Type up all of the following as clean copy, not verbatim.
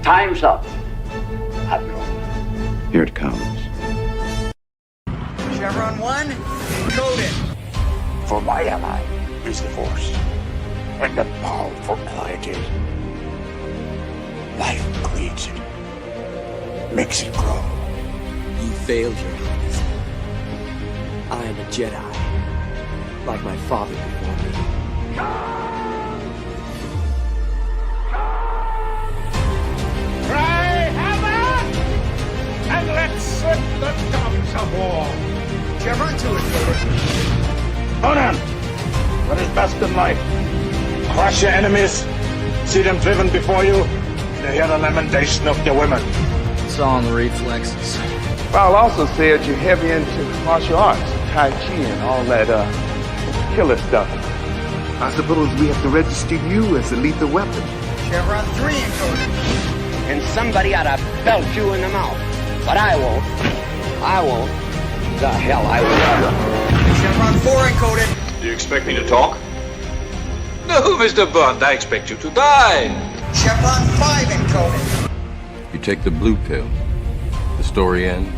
Time's up, Admiral. Here it comes. Chevron 1, encoded. For my ally is the Force, and the powerful ally it is. Life creates it, makes it grow. You failed, Your Highness. I am a Jedi, like my father before me. Cry hammer, and let's set the guns of war. Chevron 2 encoded. Conan, what is best in life? Crush your enemies, see them driven before you, to hear the lamentation of your women. It's all in the reflexes. I'll also say that you're heavy into martial arts, Tai Chi and all that killer stuff. I suppose we have to register you as a lethal weapon. Chevron 3 encoded. And somebody ought to belt you in the mouth. But I won't. I won't. The hell I will. Chevron 4 encoded. Do you expect me to talk? No, Mr. Bond, I expect you to die. Chevron 5 encoded. You take the blue pill. The story ends.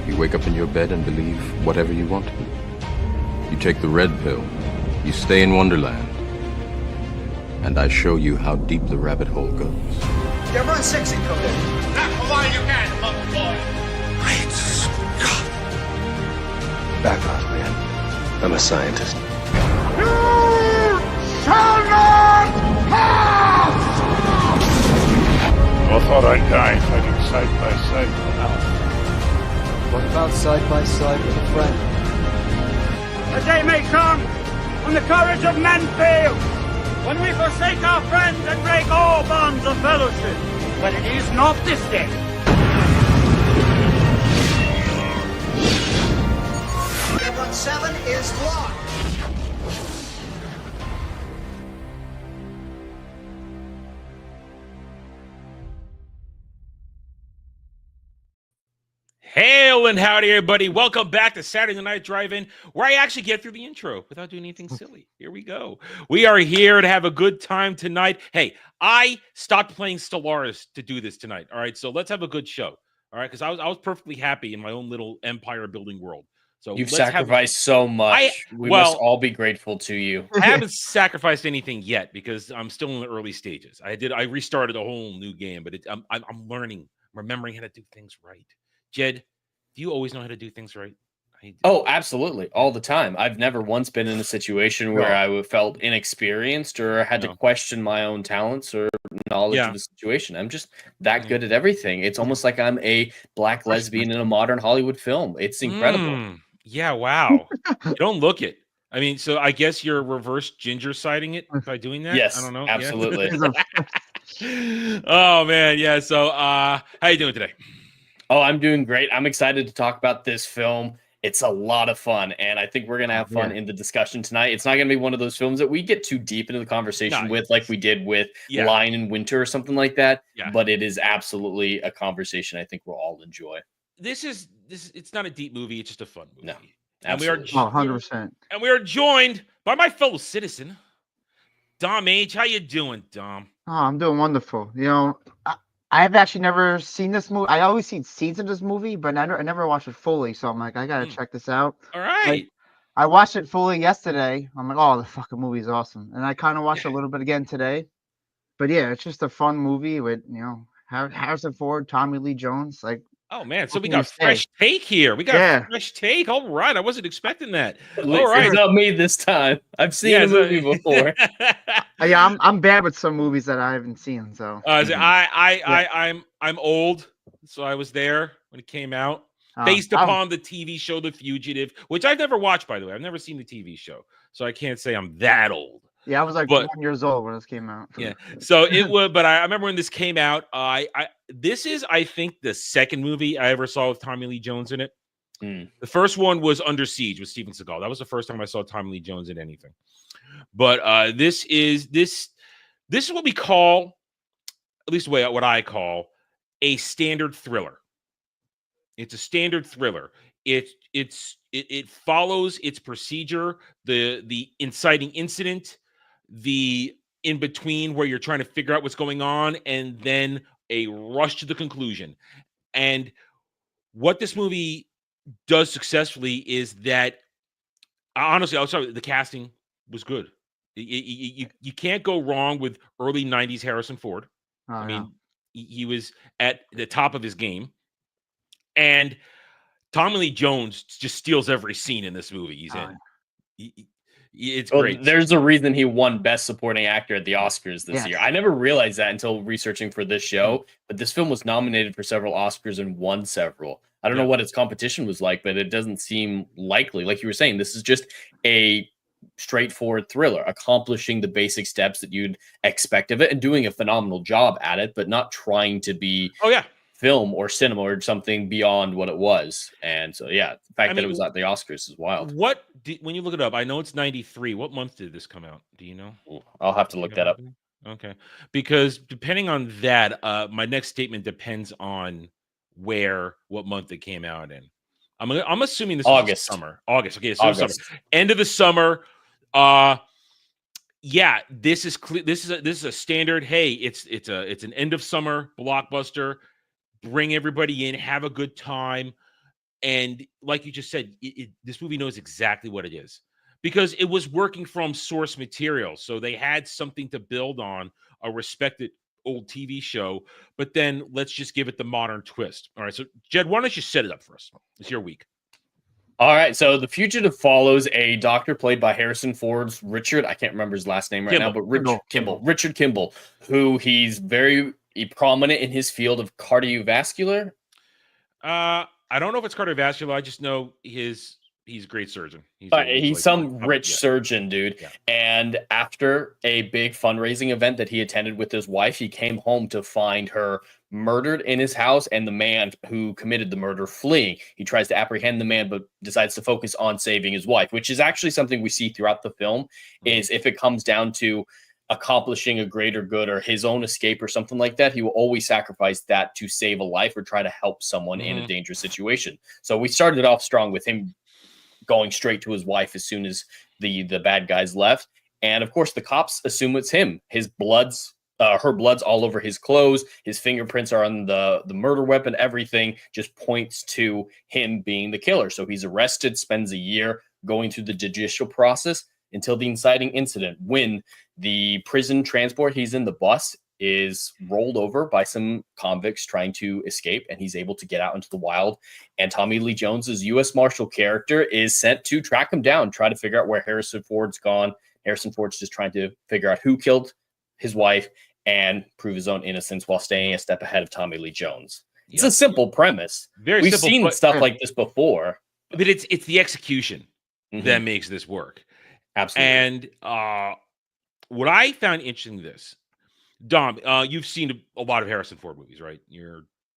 You wake up in your bed and believe whatever you want to. You take the red pill. You stay in Wonderland. And I show you how deep the rabbit hole goes. Chevron 6 encoded. Not for while you can, monk boy. Great Scott. Back off, man. I'm a scientist. You shall not pass! I thought I'd die fighting side by side with an elf. What about side by side with a friend? A day may come when the courage of men fails, when we forsake our friends and break all bonds of fellowship. But it is not this day. Chevron 7 is locked. Hail and howdy, everybody. Welcome back to Saturday Night Drive-In, where I actually get through the intro without doing anything silly. Here we go. We are here to have a good time tonight. Hey, I stopped playing Stellaris to do this tonight. All right, so let's have a good show. All right, because I was perfectly happy in my own little empire-building world. So you've sacrificed so much. We must all be grateful to you. I haven't sacrificed anything yet because I'm still in the early stages. I restarted a whole new game, but I'm learning, remembering how to do things right. Jed, do you always know how to do things right? Oh, absolutely. All the time. I've never once been in a situation where I felt inexperienced or had to question my own talents or knowledge of the situation. I'm just that good at everything. It's almost like I'm a black lesbian in a modern Hollywood film. It's incredible. Yeah, wow. You don't look it. I mean, so I guess you're reverse ginger siding it by doing that? Yes, I don't know. Absolutely. Yeah. Oh, man. Yeah. So how you doing today? Oh, I'm doing great. I'm excited to talk about this film. It's a lot of fun, and I think we're going to have fun in the discussion tonight. It's not going to be one of those films that we get too deep into the conversation with, like we did with Lion in Winter or something like that, but it is absolutely a conversation I think we'll all enjoy. This it's not a deep movie. It's just a fun movie. No, absolutely. And 100%. And we are joined by my fellow citizen, Dom H. How you doing, Dom? Oh, I'm doing wonderful. You know, I've actually never seen this movie. I always seen scenes of this movie, but I never watched it fully. So I'm like, I gotta check this out. All right. Like, I watched it fully yesterday. I'm like, oh, the fucking movie is awesome. And I kind of watched it a little bit again today. But yeah, it's just a fun movie with, you know, Harrison Ford, Tommy Lee Jones. Like, oh man, so we got a fresh take here. We got a fresh take. All right, I wasn't expecting that. All right, it's not me this time. I've seen the movie before. Yeah, I'm bad with some movies that I haven't seen. So I'm old, so I was there when it came out, based upon the TV show The Fugitive, which I've never watched, by the way. I've never seen the TV show, so I can't say I'm that old. Yeah, I was like 1 year old when this came out. Yeah, so it was. But I remember when this came out. This is, I think, the second movie I ever saw with Tommy Lee Jones in it. The first one was Under Siege with Steven Seagal. That was the first time I saw Tommy Lee Jones in anything. But this is what we call, at least what I call, a standard thriller. It's a standard thriller. It follows its procedure, the inciting incident, the in between where you're trying to figure out what's going on, and then a rush to the conclusion. And what this movie does successfully is that, honestly, I'll start. The casting was good. You can't go wrong with early 90s Harrison Ford. I mean, he was at the top of his game. And Tommy Lee Jones just steals every scene in this movie he's in. It's great. There's a reason he won Best Supporting Actor at the Oscars this year. I never realized that until researching for this show, but this film was nominated for several Oscars and won several. I don't know what its competition was like, but it doesn't seem likely. Like you were saying, this is just a straightforward thriller, accomplishing the basic steps that you'd expect of it and doing a phenomenal job at it, but not trying to be film or cinema or something beyond what it was. And so, the fact that it was at the Oscars is wild. When you look it up, I know it's 93. What month did this come out? Do you know? I'll have to look that up. Okay. Because depending on that, my next statement depends on what month it came out in. I'm assuming this August. is summer. August. Okay, so August. Summer. End of the summer. This is a standard. Hey, it's an end of summer blockbuster. Bring everybody in, have a good time, and like you just said, this movie knows exactly what it is because it was working from source material, so they had something to build on, a respected old TV show. But then let's just give it the modern twist. All right, so Jed, why don't you set it up for us? It's your week. All right, so The Fugitive follows a doctor played by Harrison Ford's Richard. I can't remember his last name now, but Richard Kimball, who he's very prominent in his field of cardiovascular. I don't know if it's cardiovascular. I just know he's a great surgeon. He's like some rich surgeon, dude. Yeah. And after a big fundraising event that he attended with his wife, he came home to find her murdered in his house and the man who committed the murder fleeing. He tries to apprehend the man, but decides to focus on saving his wife, which is actually something we see throughout the film, is if it comes down to accomplishing a greater good or his own escape or something like that, he will always sacrifice that to save a life or try to help someone in a dangerous situation. So we started off strong with him going straight to his wife as soon as the bad guys left. And of course, the cops assume it's him. Her blood's all over his clothes. His fingerprints are on the murder weapon. Everything just points to him being the killer. So he's arrested, spends a year going through the judicial process until the inciting incident when the prison transport he's in, the bus, is rolled over by some convicts trying to escape, and he's able to get out into the wild. And Tommy Lee Jones's U.S. Marshal character is sent to track him down, try to figure out where Harrison Ford's gone. Harrison Ford's just trying to figure out who killed his wife and prove his own innocence while staying a step ahead of Tommy Lee Jones. It's a simple premise. We've seen stuff like this before. But it's the execution that makes this work. Absolutely. And what I found interesting this, Dom, you've seen a lot of Harrison Ford movies, right?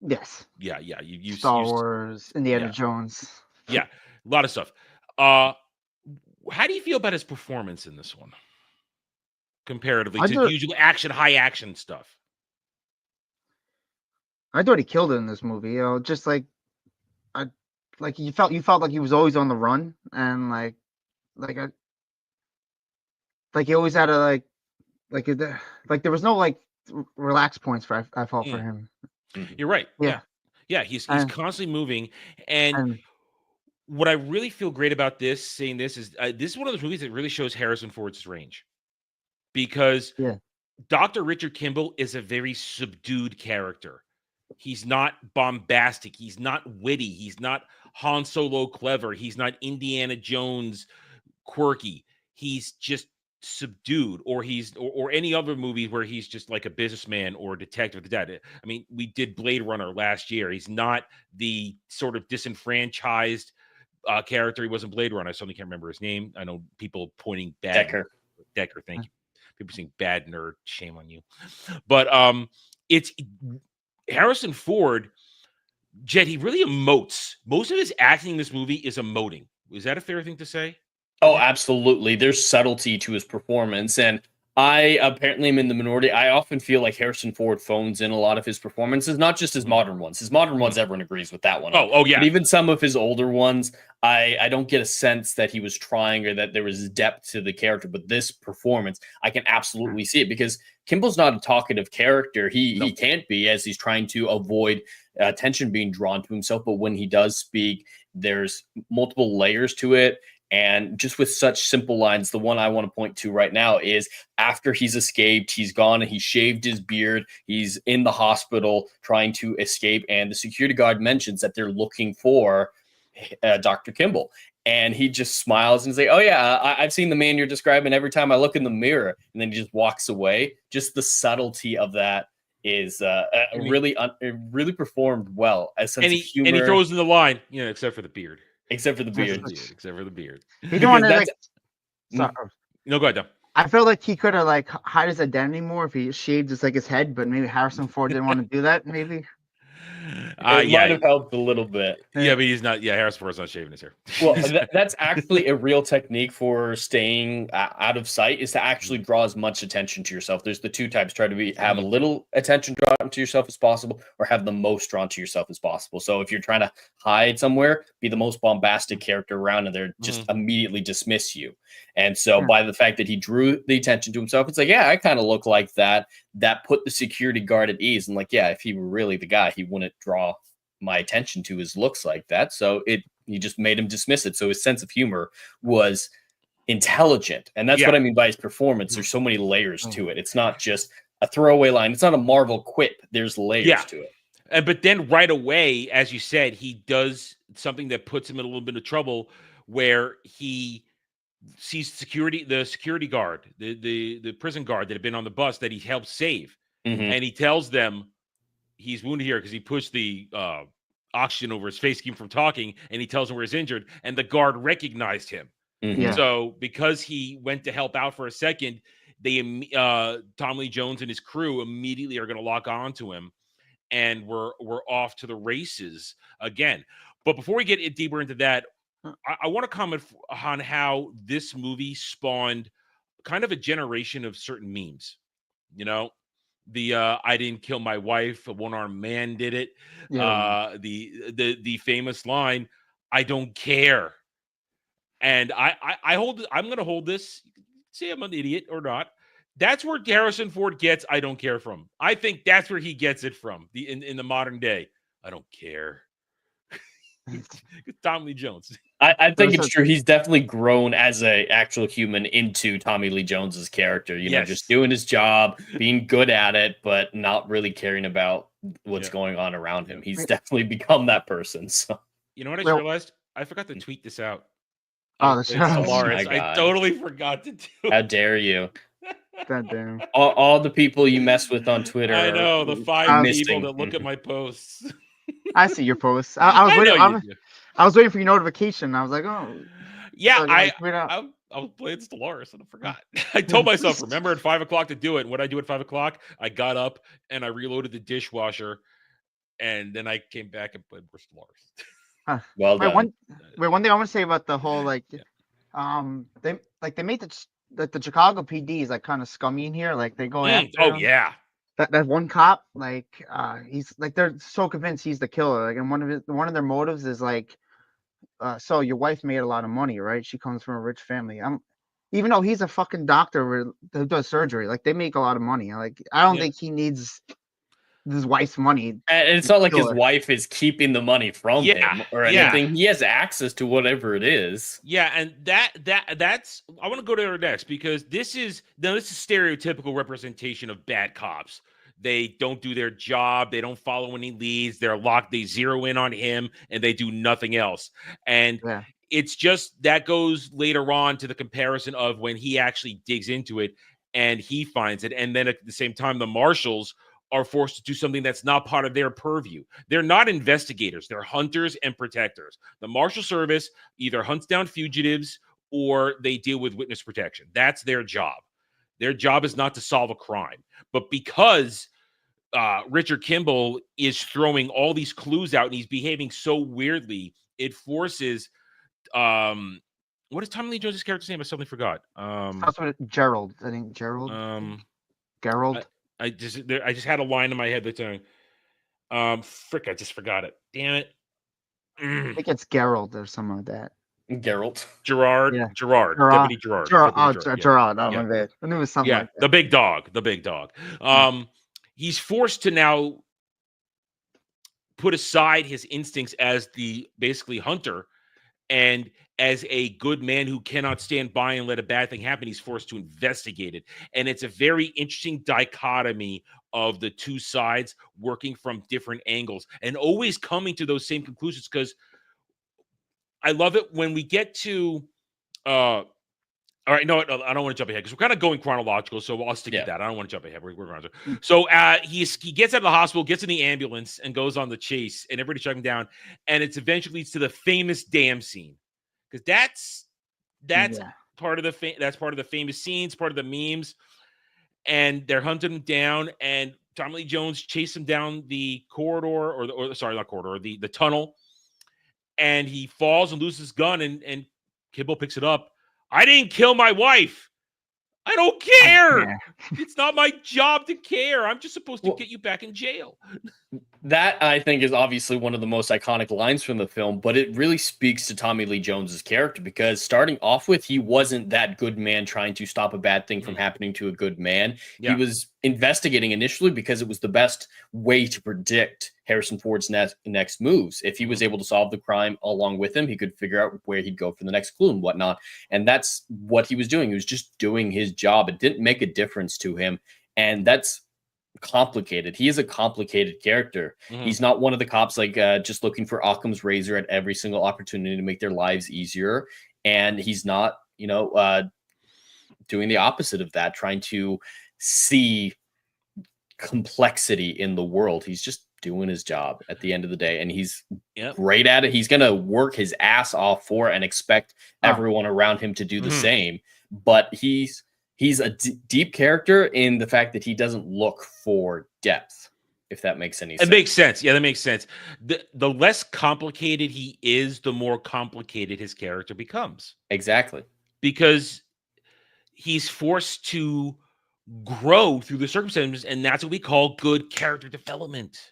Yes. Yeah. You Star Wars, Indiana Jones. Yeah, a lot of stuff. How do you feel about his performance in this one, comparatively to the usual high action stuff? I thought he killed it in this movie. Just like you felt like he was always on the run, and like he always had a like there was no relax points for I felt for him. You're right. Yeah. He's constantly moving, and what I really feel great about seeing this is this is one of those movies that really shows Harrison Ford's range, because Dr. Richard Kimball is a very subdued character. He's not bombastic. He's not witty. He's not Han Solo clever. He's not Indiana Jones quirky. He's just subdued, or any other movie where he's just like a businessman or a detective. I mean, we did Blade Runner last year. He's not the sort of disenfranchised character he was in Blade Runner. I suddenly can't remember his name. I know people pointing bad. Decker, thank you. People saying bad nerd. Shame on you. But it's Harrison Ford. Jed, he really emotes. Most of his acting in this movie is emoting. Is that a fair thing to say? Oh, absolutely. There's subtlety to his performance. And I apparently am in the minority. I often feel like Harrison Ford phones in a lot of his performances, not just his modern ones. His modern ones, everyone agrees with that one. Oh, yeah. But even some of his older ones, I don't get a sense that he was trying or that there was depth to the character. But this performance, I can absolutely see it because Kimball's not a talkative character. He can't be, as he's trying to avoid attention being drawn to himself. But when he does speak, there's multiple layers to it. And just with such simple lines, the one I want to point to right now is after he's escaped, he's gone and he shaved his beard. He's in the hospital trying to escape. And the security guard mentions that they're looking for Dr. Kimball. And he just smiles and say, "Oh, yeah, I've seen the man you're describing every time I look in the mirror." And then he just walks away. Just the subtlety of that is really performed well. As sense of humor. And he throws in the line, except for the beard. Except for the beard. Except for the beard. He don't want to like. Sorry. No, go ahead, Dom. I feel like he could have like hide his identity more if he shaved his head, but maybe Harrison Ford didn't want to do that. Maybe. It might have helped a little bit. Yeah, but he's not. Yeah, Harrison Ford's not shaving his hair. Well, that's actually a real technique for staying out of sight, is to actually draw as much attention to yourself. There's the two types: try to have a little attention drawn to yourself as possible, or have the most drawn to yourself as possible. So if you're trying to hide somewhere, be the most bombastic character around, and they're just immediately dismiss you. And so by the fact that he drew the attention to himself, it's like, yeah, I kind of look like that. That put the security guard at ease. And like, yeah, if he were really the guy, he wouldn't draw my attention to his looks like that. So he just made him dismiss it. So his sense of humor was intelligent. And that's what I mean by his performance. There's so many layers to it. It's not just a throwaway line. It's not a Marvel quip. There's layers to it. But then right away, as you said, he does something that puts him in a little bit of trouble, where he sees the security guard, the prison guard that had been on the bus that he helped save. And he tells them he's wounded here because he pushed the oxygen over his face to keep him from talking, and he tells him where he's injured, and the guard recognized him. So because he went to help out for a second, Tom Lee Jones and his crew immediately are going to lock onto him, and we're off to the races again. But before we get deeper into that, I want to comment on how this movie spawned kind of a generation of certain memes. The I didn't kill my wife, a one-armed man did it. The famous line, "I don't care." And I'm going to hold this. Say I'm an idiot or not. That's where Harrison Ford gets "I don't care" from. I think that's where he gets it from. In the modern day, I don't care. Tom Lee Jones. I think it's true. He's definitely grown as an actual human into Tommy Lee Jones's character. Just doing his job, being good at it, but not really caring about what's going on around him. He's definitely become that person. So, you know what I just realized? I forgot to tweet this out. Oh, that's hilarious! I totally forgot to do it. How dare you? God damn. All the people you mess with on Twitter. I know the 5 people that look at my posts. I see your posts. I was waiting for your notification. I was like, oh. Yeah, so I was playing Stellaris and I forgot. I told myself, remember at 5 o'clock to do it. And what I do at 5 o'clock, I got up and I reloaded the dishwasher, and then I came back and played Stellaris. Well done. One thing I want to say about the whole they made the Chicago PD is like kind of scummy in here. Like they go after him. Yeah. That one cop, he's like, they're so convinced he's the killer. Like, and one of their motives is like, so your wife made a lot of money, right? She comes from a rich family. Even though he's a fucking doctor who does surgery, like they make a lot of money. Like, I don't think he needs his wife's money. And it's not like his wife is keeping the money from him or anything. He has access to whatever it is. Yeah, and that's I want to go to our next, because this is stereotypical representation of bad cops. They don't do their job. They don't follow any leads. They're locked. They zero in on him, and they do nothing else. And it's just that goes later on to the comparison of when he actually digs into it and he finds it. And then at the same time, the marshals are forced to do something that's not part of their purview. They're not investigators. They're hunters and protectors. The Marshal Service either hunts down fugitives or they deal with witness protection. That's their job. Their job is not to solve a crime. But because Richard Kimball is throwing all these clues out and he's behaving so weirdly, it forces What is Tommy Lee Jones' character's name? I suddenly forgot. That's what Gerald. I think Gerald. Gerald. I just had a line in my head that's frick, I just forgot it. Damn it. I think it's Gerald or something like that. Gerald. Gerard. Yeah. Gerard. Deputy Gerard. Gerard. Yeah. Oh, my bad. I knew it was something like that. The big dog. The big dog. He's forced to now put aside his instincts as the basically hunter, and as a good man who cannot stand by and let a bad thing happen, he's forced to investigate it. And it's a very interesting dichotomy of the two sides working from different angles and always coming to those same conclusions, because I love it when we get to all right, no, I don't want to jump ahead because we're kind of going chronological, so I'll stick with that. I don't want to jump ahead. We're going to. So he gets out of the hospital, gets in the ambulance, and goes on the chase, and everybody's shutting down, and it eventually leads to the famous dam scene, because that's part of the famous scenes, part of the memes, and they're hunting him down, and Tommy Lee Jones chases him down the corridor, or sorry, not corridor, the tunnel, and he falls and loses his gun, and Kibble picks it up. I didn't kill my wife. I don't care. It's not my job to care. I'm just supposed to get you back in jail. That, I think, is obviously one of the most iconic lines from the film, but it really speaks to Tommy Lee Jones's character, because starting off with, he wasn't that good man trying to stop a bad thing from happening to a good man. Yeah. He was investigating initially because it was the best way to predict Harrison Ford's next moves. If he was able to solve the crime along with him, he could figure out where he'd go for the next clue and whatnot. And that's what he was doing. He was just doing his job. It didn't make a difference to him. And that's complicated. He is a complicated character. He's not one of the cops like just looking for Occam's razor at every single opportunity to make their lives easier. And he's not, doing the opposite of that, trying to see complexity in the world. He's just doing his job at the end of the day, and he's great at it. He's going to work his ass off for it and expect everyone around him to do the same. But he's a deep character in the fact that he doesn't look for depth, if that makes any sense. It makes sense. Yeah, that makes sense. The less complicated he is, the more complicated his character becomes. Exactly. Because he's forced to grow through the circumstances, and that's what we call good character development.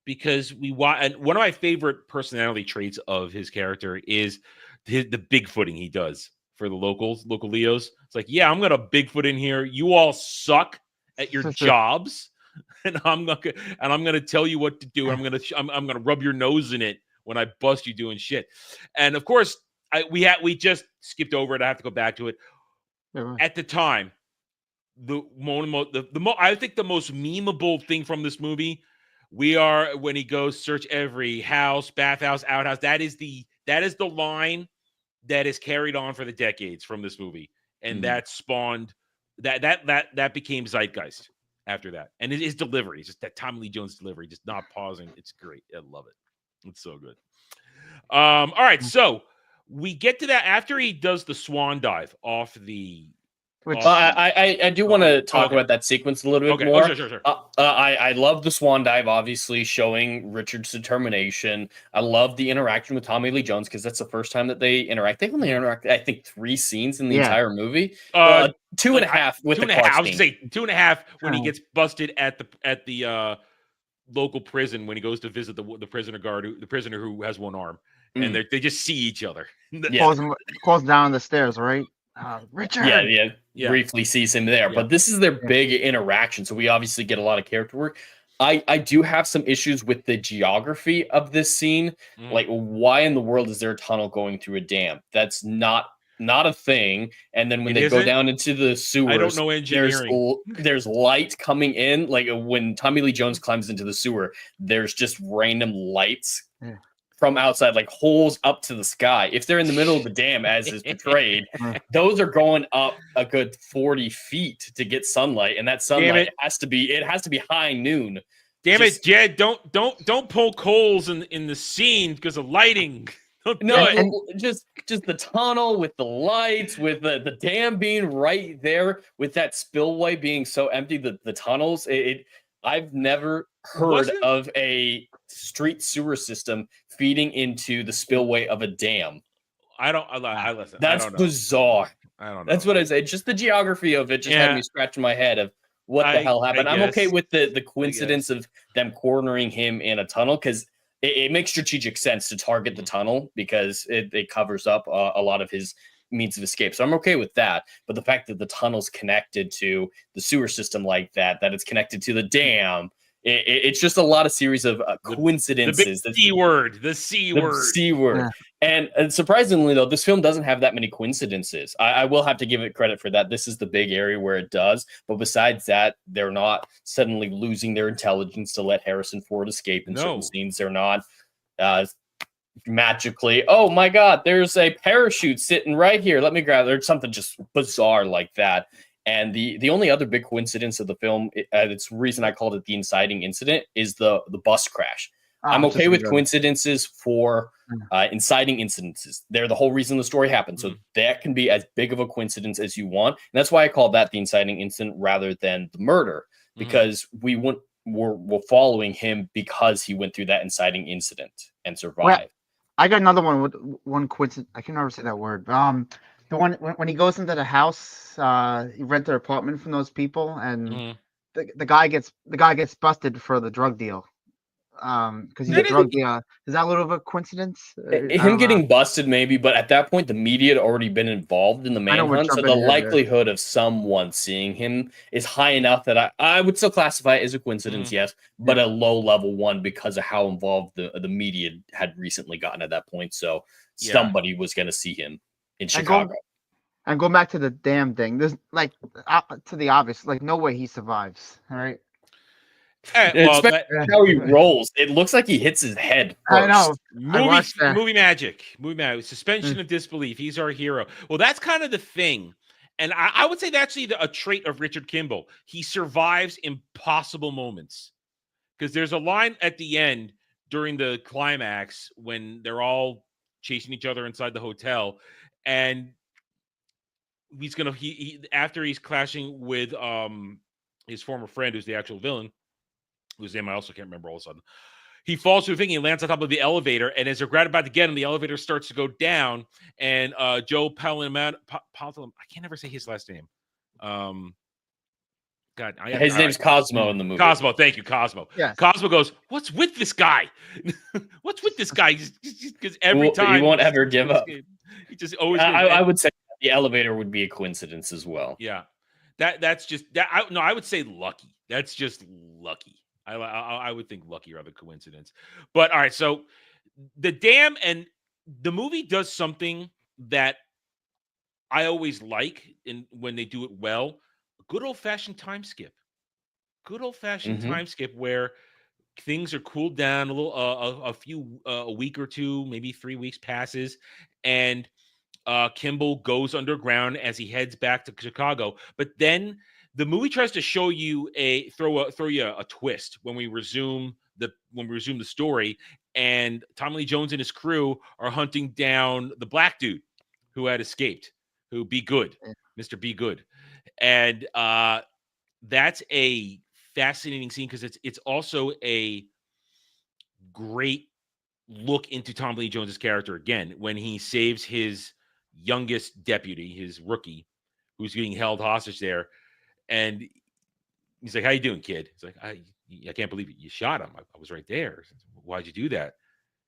Because and one of my favorite personality traits of his character is the bigfooting he does for the local Leos. It's like, yeah, I'm gonna Bigfoot in here. You all suck at your jobs, and I'm gonna tell you what to do. I'm gonna rub your nose in it when I bust you doing shit. And of course, we just skipped over it. I have to go back to it. At the time, I think the most memeable thing from this movie, when he goes search every house, bathhouse, outhouse. That is the line that is carried on for the decades from this movie, and that spawned that became zeitgeist after that. And his delivery, just that Tommy Lee Jones delivery, just not pausing. It's great. I love it. It's so good. All right, so we get to that after he does the swan dive off the. I do want to talk about that sequence a little bit more. Sure. I love the swan dive, obviously showing Richard's determination. I love the interaction with Tommy Lee Jones, because that's the first time that they interact. They only interact, I think, 3 scenes in the entire movie. 2.5 with the car scene. I was gonna say 2.5 when he gets busted at the local prison when he goes to visit the prisoner who has one arm, and they just see each other. Calls down the stairs, right? Richard. Yeah. Briefly sees him there, but this is their big interaction. So we obviously get a lot of character work. I do have some issues with the geography of this scene. Like, why in the world is there a tunnel going through a dam? That's not a thing. And then when they go down into the sewers, I don't know engineering. There's light coming in. Like when Tommy Lee Jones climbs into the sewer, there's just random lights from outside, like holes up to the sky. If they're in the middle of the dam, as is portrayed, those are going up a good 40 feet to get sunlight, and that sunlight has to be high noon. Damn it, Jed! Don't poke holes in the scene because of lighting. Just the tunnel with the lights, with the dam being right there, with that spillway being so empty, the tunnels. I've never heard of a street sewer system feeding into the spillway of a dam. I listen. That's I don't know. bizarre. I don't know. That's what I say. Just the geography of it just had me scratching my head of what the hell happened. I'm okay with the coincidence of them cornering him in a tunnel because it makes strategic sense to target the tunnel because it covers up a lot of his means of escape. So I'm okay with that. But the fact that the tunnel's connected to the sewer system like that it's connected to the dam, it's just a lot of series of coincidences. The C word. The C word. C word. Yeah. And surprisingly, though, this film doesn't have that many coincidences. I will have to give it credit for that. This is the big area where it does. But besides that, they're not suddenly losing their intelligence to let Harrison Ford escape in certain scenes. They're not magically, oh my God, there's a parachute sitting right here. Let me grab it. There's something just bizarre like that. And the only other big coincidence of the film, it's the reason I called it the inciting incident, is the bus crash. I'm okay with coincidences for inciting incidences. They're the whole reason the story happened. So that can be as big of a coincidence as you want. And that's why I call that the inciting incident rather than the murder, because we're following him because he went through that inciting incident and survived. Well, I got another one with one coincidence. I can never say that word. The one when he goes into the house, he rent their apartment from those people, and the guy gets busted for the drug deal. Because he's a drug dealer. Is that a little bit of a coincidence? Him getting busted, maybe, but at that point, the media had already been involved in the manhunt, so the likelihood of someone seeing him is high enough that I would still classify it as a coincidence, yes, but a low-level one because of how involved the media had recently gotten at that point. So somebody was going to see him in Chicago. And going back to the damn thing, there's like to the obvious, like no way he survives. All right. How he rolls, it looks like he hits his head first. I know. Movie magic. Suspension of disbelief. He's our hero. Well, that's kind of the thing, and I would say that's actually a trait of Richard Kimball. He survives impossible moments because there's a line at the end during the climax when they're all chasing each other inside the hotel, and he after he's clashing with his former friend, who's the actual villain, whose name I also can't remember all of a sudden. He falls through a thing, he lands on top of the elevator, and as they're about to get him, the elevator starts to go down, and Joe Palomino, I can't ever say his last name. His name's Cosmo in the movie. Cosmo, thank you, Cosmo. Yes. Cosmo goes, "What's with this guy? What's with this guy?" Because every time he won't ever give up. He just always. I would say the elevator would be a coincidence as well. Yeah, that's just that. I would say lucky. That's just lucky. I would think lucky rather coincidence. But all right, so the dam and the movie does something that I always like when they do it well. Good old-fashioned time skip. Good old-fashioned time skip where things are cooled down a little, a week or two, maybe 3 weeks passes, and Kimball goes underground as he heads back to Chicago. But then the movie tries to show you throw you a twist when we resume the story, and Tommy Lee Jones and his crew are hunting down the black dude who had escaped, who Be Good, Mr. Be Good. And that's a fascinating scene because it's also a great look into Tommy Lee Jones's character again when he saves his youngest deputy, his rookie, who's getting held hostage there. And he's like, "How you doing, kid?" He's like, I can't believe you shot him. I was right there. Why'd you do that?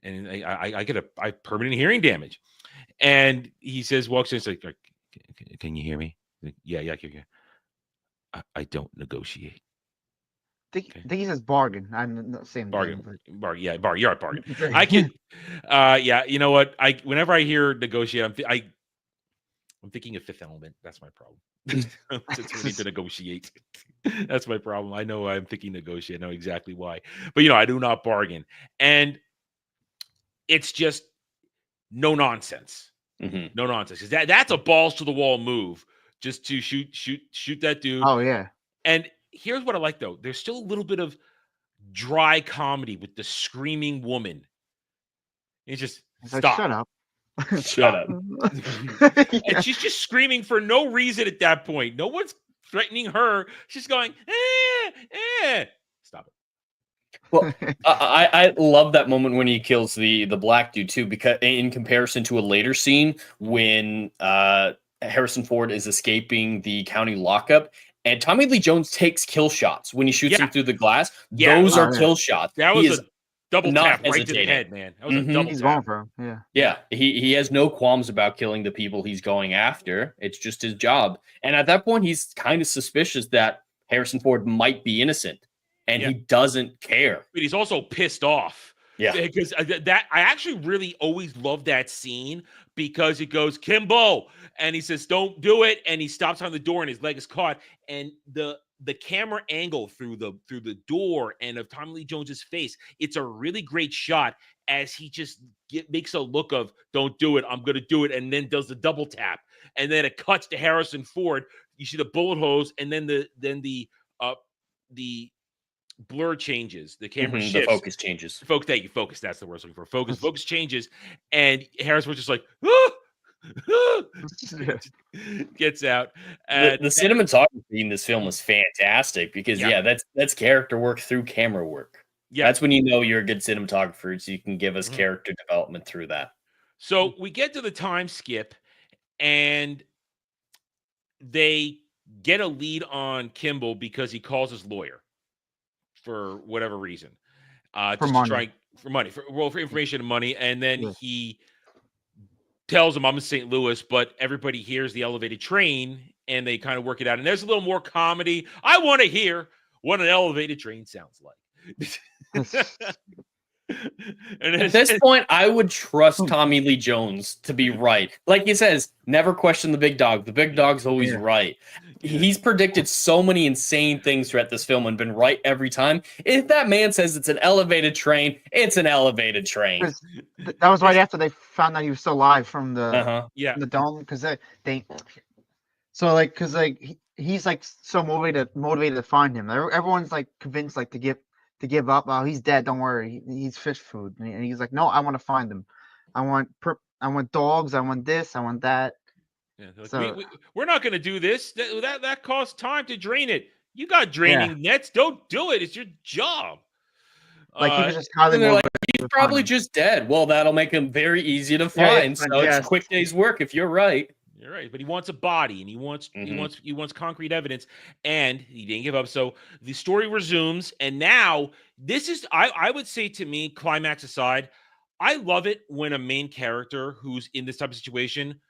And I get a permanent hearing damage. And he says, walks in, it's like, "Can you hear me?" Like, yeah, I can hear. I don't negotiate. I think he says bargain. I'm not saying bargain. Bargain. Yeah, bargain. You're a bargain. I can. Yeah. You know what? Whenever I hear negotiate, I'm thinking of Fifth Element. That's my problem. It's need to negotiate. That's my problem. I know I'm thinking negotiate. I know exactly why. But I do not bargain. And it's just no nonsense. No nonsense. Because that's a balls to the wall move. Just to shoot that dude. Oh yeah. And here's what I like though. There's still a little bit of dry comedy with the screaming woman. It's just stop. Like, shut up. Shut up. And she's just screaming for no reason at that point. No one's threatening her. She's going, Stop it. Well, I love that moment when he kills the black dude too, because in comparison to a later scene when Harrison Ford is escaping the county lockup, and Tommy Lee Jones takes kill shots when he shoots him through the glass. Those are kill shots. That was a double tap right to the hesitating. head, man. That was a double He's tap. going for him. Yeah. Yeah, he has no qualms about killing the people he's going after. It's just his job. And at that point, he's kind of suspicious that Harrison Ford might be innocent, and he doesn't care. But he's also pissed off. Yeah, because that I actually really always love that scene because it goes Kimbo, and he says, "Don't do it," and he stops on the door, and his leg is caught, and the camera angle through the door and of Tommy Lee Jones's face, it's a really great shot as he just makes a look of "Don't do it, I'm gonna do it," and then does the double tap, and then it cuts to Harrison Ford. You see the bullet holes, and then the blur changes, the camera shifts, the focus changes. Thank you, focus. That's the word I was looking for. Focus changes, and Harris was just like, gets out. The cinematography in this film is fantastic because that's character work through camera work. Yeah, that's when you know you're a good cinematographer, so you can give us character development through that. So we get to the time skip, and they get a lead on Kimball because he calls his lawyer for whatever reason, For money. For information and money. And then he tells him, "I'm in St. Louis," but everybody hears the elevated train, and they kind of work it out. And there's a little more comedy. I want to hear what an elevated train sounds like. And at this point, I would trust Tommy Lee Jones to be right. Like he says, never question the big dog. The big dog's always right. He's predicted so many insane things throughout this film and been right every time. If that man says it's an elevated train, it's an elevated train. That was right after they found out he was still alive from the the dome, because they so like because like he's like so motivated to find him. Everyone's like convinced like to give up. Oh, he's dead. Don't worry. He's fish food. And he's like, no, I want to find him. I want dogs. I want this. I want that. Yeah, like, we're not going to do this. That costs time to drain it. You got draining nets. Don't do it. It's your job. Like he was just and they're like, he's probably just dead. Well, that'll make him very easy to find. So it's a quick day's work if you're right. You're right, but he wants a body, and he wants concrete evidence, and he didn't give up. So the story resumes, and now this is I would say, to me, climax aside, I love it when a main character who's in this type of situation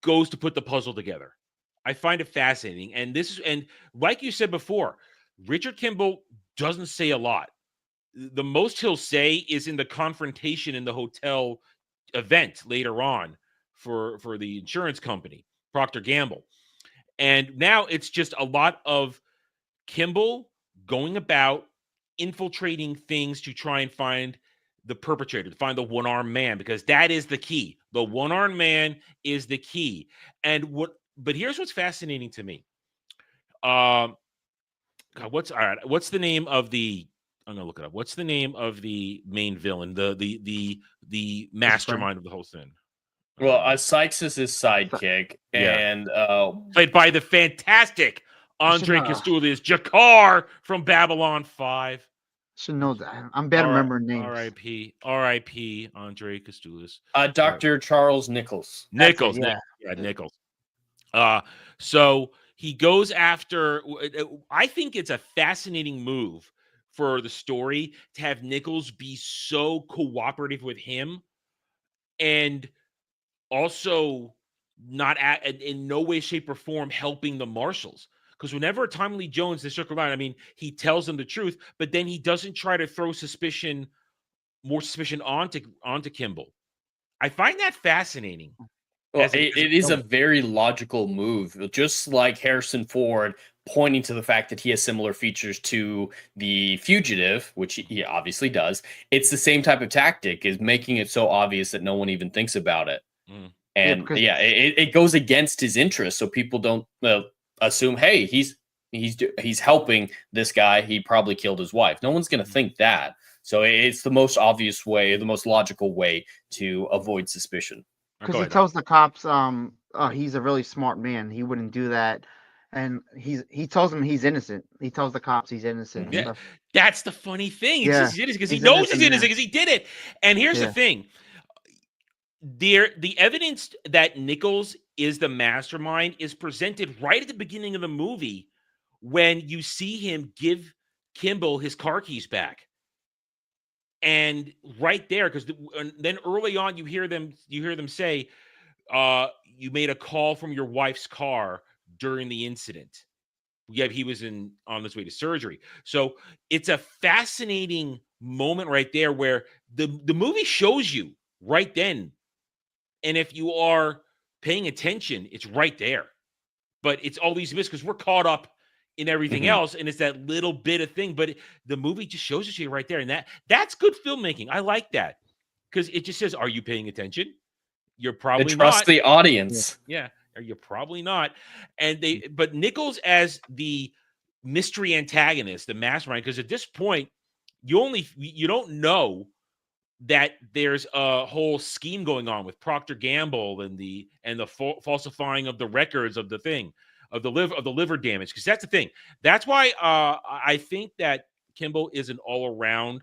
goes to put the puzzle together. I find it fascinating, and like you said before, Richard Kimball doesn't say a lot. The most he'll say is in the confrontation in the hotel event later on for the insurance company, Procter Gamble. And now it's just a lot of Kimball going about infiltrating things to try and find the perpetrator, to find the one-armed man, because that is the key. The one-armed man is the key. But here's what's fascinating to me. What's the name of the I'm gonna look it up. What's the name of the main villain, the mastermind of the whole thing? Well, Sykes is his sidekick, and played by the fantastic Andre Kastoulis, Jakar from Babylon 5. Should know that. I'm bad at remembering names. R.I.P. Andre Kastoulis. Dr. Charles Nichols. Nichols. So he goes after. I think it's a fascinating move for the story to have Nichols be so cooperative with him, and also not in no way, shape, or form helping the marshals. Because whenever Tommy Lee Jones is circled around, I mean, he tells them the truth, but then he doesn't try to throw more suspicion onto Kimball. I find that fascinating. Well, it is a very logical move, just like Harrison Ford pointing to the fact that he has similar features to the Fugitive, which he obviously does. It's the same type of tactic, is making it so obvious that no one even thinks about it. And it goes against his interest, so people don't assume, hey, he's helping this guy. He probably killed his wife. No one's going to think that. So it's the most obvious way, the most logical way to avoid suspicion. Because he tells the cops, he's a really smart man. He wouldn't do that. and he tells him he's innocent. He tells the cops he's innocent. And Yeah, stuff. that's the funny thing. He Yeah, says he's innocent because he he's knows he's innocent, innocent yeah. because he did it. And here's the Yeah. thing: the evidence that Nichols is the mastermind is presented right at the beginning of the movie when you see him give Kimball his car keys back. And right there, because then early on you hear them say, you made a call from your wife's car during the incident. Yeah, he was on his way to surgery. So it's a fascinating moment right there where the movie shows you right then. And if you are paying attention, it's right there. But it's all these missed because we're caught up in everything else, and it's that little bit of thing. But the movie just shows it to you right there, and that's good filmmaking. I like that because it just says, "Are you paying attention?" You're probably trust not. the audience. Yeah, or you're probably not. And but Nichols as the mystery antagonist, the mastermind, because at this point, you don't know that there's a whole scheme going on with Procter Gamble and the falsifying of the records of the thing of the liver damage, because that's the thing. That's why I think that Kimball is an all around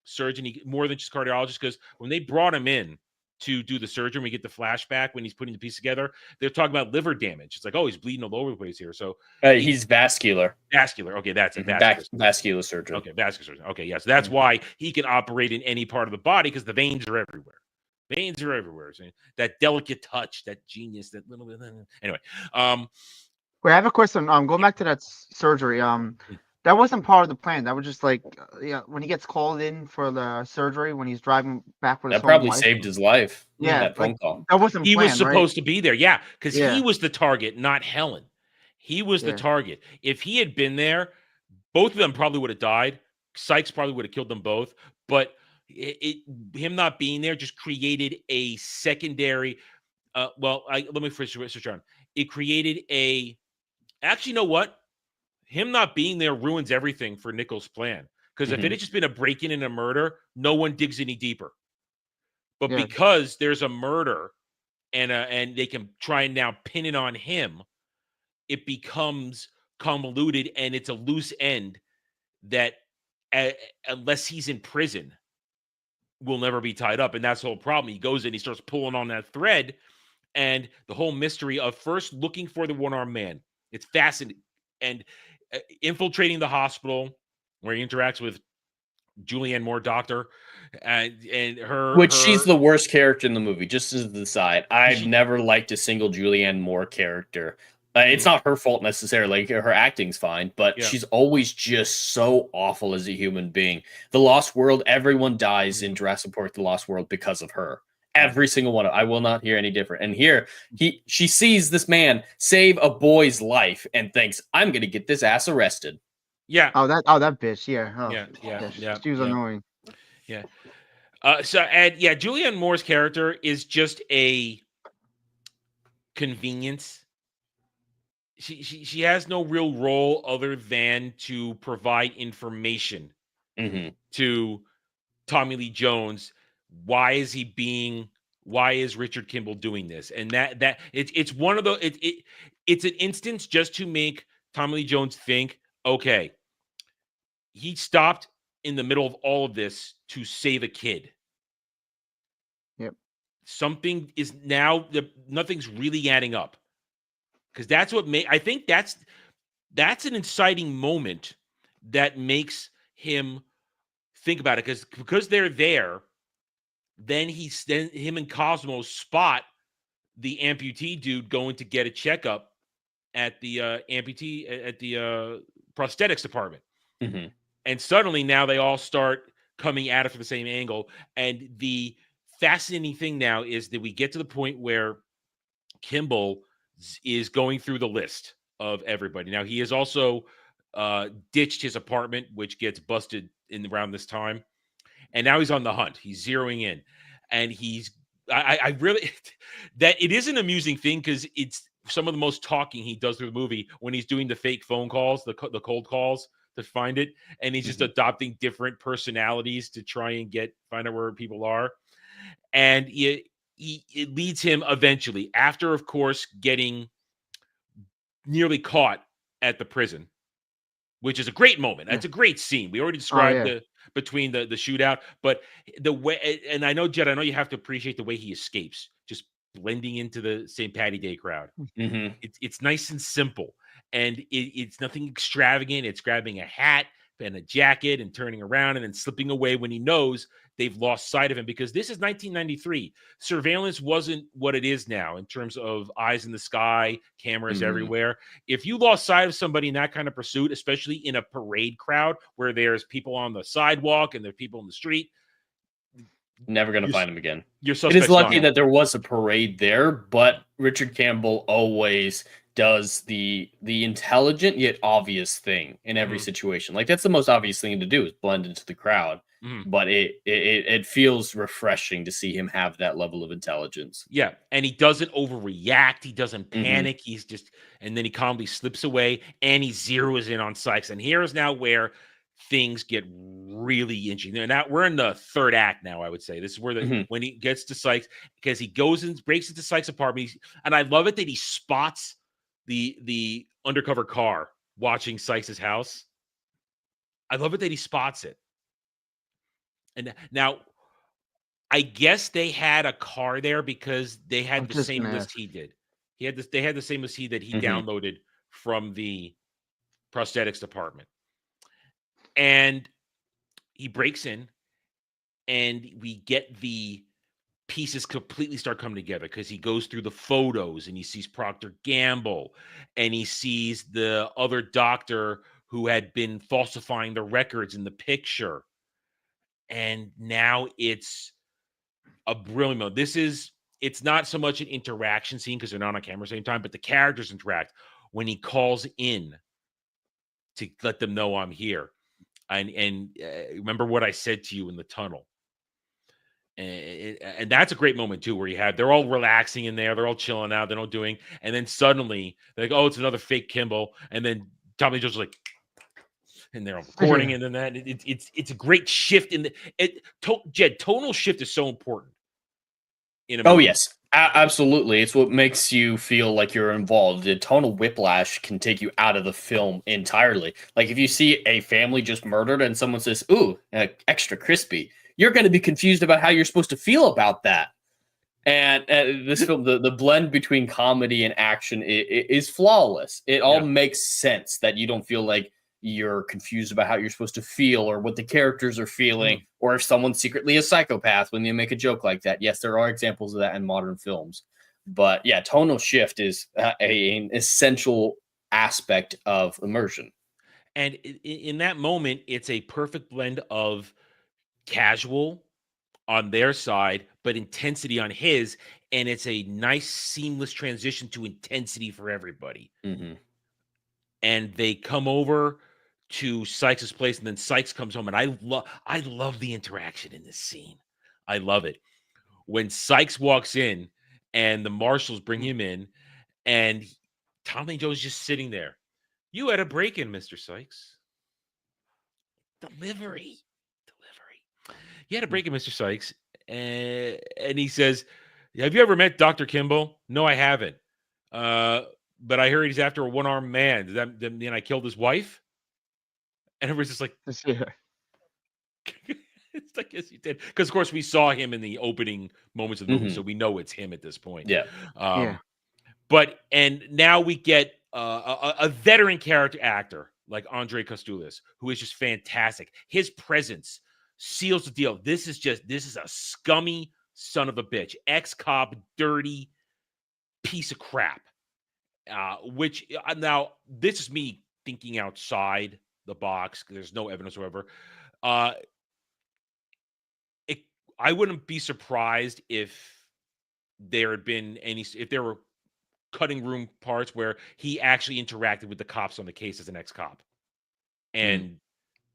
surgeon, more than just cardiologist. Because when they brought him in to do the surgery, we get the flashback when he's putting the piece together. They're talking about liver damage. It's like, oh, he's bleeding all over the place here. So he's vascular. Vascular. Okay, that's it. Vascular surgeon. Okay, vascular surgeon. Okay, yes, that's why he can operate in any part of the body because the veins are everywhere. Veins are everywhere. So that delicate touch, that genius, that little bit. Anyway, wait, I have a question. Going back to that surgery. That wasn't part of the plan. That was just like, when he gets called in for the surgery, when he's driving back with his that probably wife. saved his life. Yeah, that phone call. That wasn't. He planned, was supposed right? to be there. Yeah, because he was the target, not Helen. He was the Yeah. target. If he had been there, both of them probably would have died. Sykes probably would have killed them both. But him not being there just created a secondary. Let me first switch on. It created a. Actually, you know what? Him not being there ruins everything for Nichols' plan. Because if it had just been a break-in and a murder, no one digs any deeper. But because there's a murder and they can try and now pin it on him, it becomes convoluted and it's a loose end that unless he's in prison will never be tied up. And that's the whole problem. He goes in, he starts pulling on that thread, and the whole mystery of first looking for the one-armed man. It's fascinating. And infiltrating the hospital where he interacts with Julianne Moore, doctor, and she's the worst character in the movie. Just as the side, I've never liked a single Julianne Moore character. It's not her fault necessarily. Like, her acting's fine, but she's always just so awful as a human being. The Lost World, everyone dies in Jurassic Park: The Lost World because of her. Every single one. I will not hear any different. And here, she sees this man save a boy's life and thinks, I'm going to get this ass arrested. Yeah. Oh, that bitch. Yeah. Oh, yeah. She was annoying. Yeah. Julianne Moore's character is just a convenience. She has no real role other than to provide information to Tommy Lee Jones. Why is Richard Kimball doing this? And that it's one of the it's an instance just to make Tommy Lee Jones think, okay, he stopped in the middle of all of this to save a kid. Yep. Something is now nothing's really adding up. Because that's what I think that's an inciting moment that makes him think about it. Because they're there, then him and Cosmo spot the amputee dude going to get a checkup at the prosthetics department. And suddenly now they all start coming at it from the same angle. And the fascinating thing now is that we get to the point where Kimball is going through the list of everybody. Now, he has also ditched his apartment, which gets busted around this time. And now he's on the hunt. He's zeroing in. And I really, that it is an amusing thing because it's some of the most talking he does through the movie when he's doing the fake phone calls, the cold calls to find it. And he's just adopting different personalities to try and find out where people are. And it leads him eventually, after, of course, getting nearly caught at the prison, which is a great moment. That's a great scene. We already described the between the shootout, but the way, and I know, Jed, I know you have to appreciate the way he escapes, just blending into the St. Patty Day crowd. Mm-hmm. It's nice and simple, and it's nothing extravagant. It's grabbing a hat and a jacket and turning around and then slipping away when he knows they've lost sight of him, because this is 1993. Surveillance wasn't what it is now in terms of eyes in the sky, cameras everywhere. If you lost sight of somebody in that kind of pursuit, especially in a parade crowd where there's people on the sidewalk and there's people in the street, never going to find him again. It is lucky that there was a parade there, but Richard Campbell always does the intelligent yet obvious thing in every situation. Like, that's the most obvious thing to do, is blend into the crowd. But it feels refreshing to see him have that level of intelligence. Yeah, and he doesn't overreact. He doesn't panic. He's just, and then he calmly slips away and he zeroes in on Sykes. And here's now where things get really interesting. And now we're in the third act now, I would say. This is where when he gets to Sykes, because he goes and breaks into Sykes' apartment. And I love it that he spots the undercover car watching Sykes' house. I love it that he spots it. And now, I guess they had a car there because they had the same list he did. They had the same list that he downloaded from the prosthetics department. And he breaks in, and we get the pieces completely start coming together, because he goes through the photos and he sees Procter Gamble and he sees the other doctor who had been falsifying the records in the picture. And now it's a brilliant moment. It's not so much an interaction scene because they're not on camera at the same time, but the characters interact when he calls in to let them know I'm here. And remember what I said to you in the tunnel. And that's a great moment too, where they're all relaxing in there, they're all chilling out, they're all doing, and then suddenly they're like, oh, it's another fake Kimball, and then Tommy Joe's like, and they're recording, and then that it's a great shift in Jed. Tonal shift is so important in a movie. Oh yes, absolutely. It's what makes you feel like you're involved. The tonal whiplash can take you out of the film entirely. Like, if you see a family just murdered and someone says, "Ooh, extra crispy," you're going to be confused about how you're supposed to feel about that. And this film, the blend between comedy and action is flawless. It all makes sense that you don't feel like you're confused about how you're supposed to feel or what the characters are feeling, or if someone's secretly a psychopath when they make a joke like that. Yes, there are examples of that in modern films. But yeah, tonal shift is an essential aspect of immersion. And in that moment, it's a perfect blend of casual on their side, but intensity on his, and it's a nice seamless transition to intensity for everybody. And they come over to Sykes' place, and then Sykes comes home, and I love the interaction in this scene. I love it when Sykes walks in and the marshals bring him in, and Tommy Joe's just sitting there. You had a break-in, Mr. Sykes. Delivery. You had a break-in, Mr. Sykes. And he says, have you ever met Dr. Kimball? No, I haven't. But I heard he's after a one-armed man. Does that mean I killed his wife? And everybody's just like, it's like, yes, you did. Because, of course, we saw him in the opening moments of the movie, so we know it's him at this point. But, and now we get a veteran character actor like Andre Kostulis, who is just fantastic. His presence seals the deal. This is a scummy son of a bitch, ex-cop, dirty piece of crap. Which now this is me thinking outside the box. There's no evidence whatsoever. I wouldn't be surprised if there had been if there were cutting room parts where he actually interacted with the cops on the case as an ex-cop and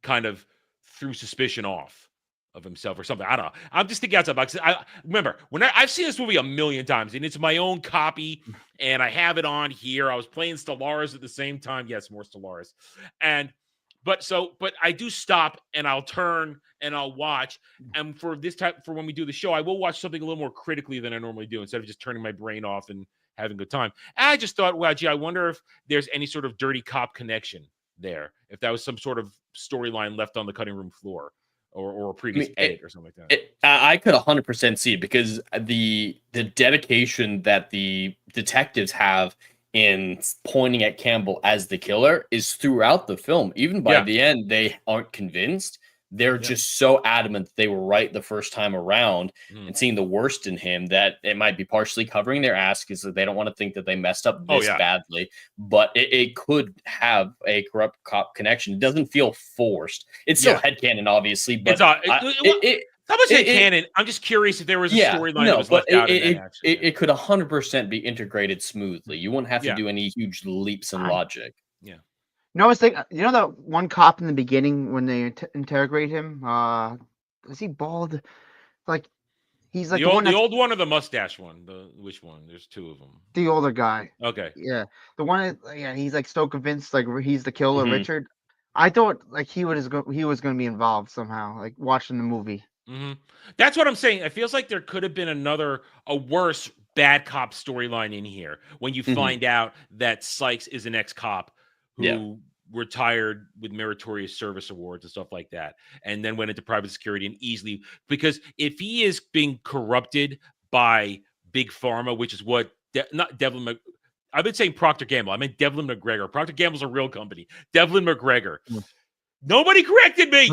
kind of threw suspicion off of himself or something. I don't know. I'm just thinking outside the box. I remember when I've seen this movie a million times, and it's my own copy, and I have it on here. I was playing Stellaris at the same time. Yes, more Stellaris. But I do stop, and I'll turn and I'll watch. And for when we do the show, I will watch something a little more critically than I normally do, instead of just turning my brain off and having a good time. And I just thought, wow, gee, I wonder if there's any sort of dirty cop connection there. If that was some sort of storyline left on the cutting room floor or a previous edit or something like that. I could 100% see it because the dedication that the detectives have in pointing at Campbell as the killer is throughout the film. Even by the end, they aren't convinced. They're just so adamant that they were right the first time around and seeing the worst in him that it might be partially covering their ass because they don't want to think that they messed up this badly. But it could have a corrupt cop connection. It doesn't feel forced. It's still headcanon, obviously. But How much headcanon? I'm just curious if there was a storyline that was left out in that, actually. It could 100% be integrated smoothly. You wouldn't have to do any huge leaps in logic. Yeah. No, I was thinking, you know, that one cop in the beginning when they interrogate him, is he bald? Like, he's like the old one or the mustache one? Which one? There's two of them. The older guy. Okay. Yeah, the one. Yeah, he's like so convinced, like he's the killer, Richard. I thought like he was going to be involved somehow, like watching the movie. That's what I'm saying. It feels like there could have been a worse bad cop storyline in here when you find out that Sykes is an ex-cop who retired with meritorious service awards and stuff like that, and then went into private security and easily, because if he is being corrupted by Big Pharma, which is what not Devlin, I've been saying Procter Gamble. I meant Devlin McGregor. Procter Gamble's a real company. Devlin McGregor. Nobody corrected me.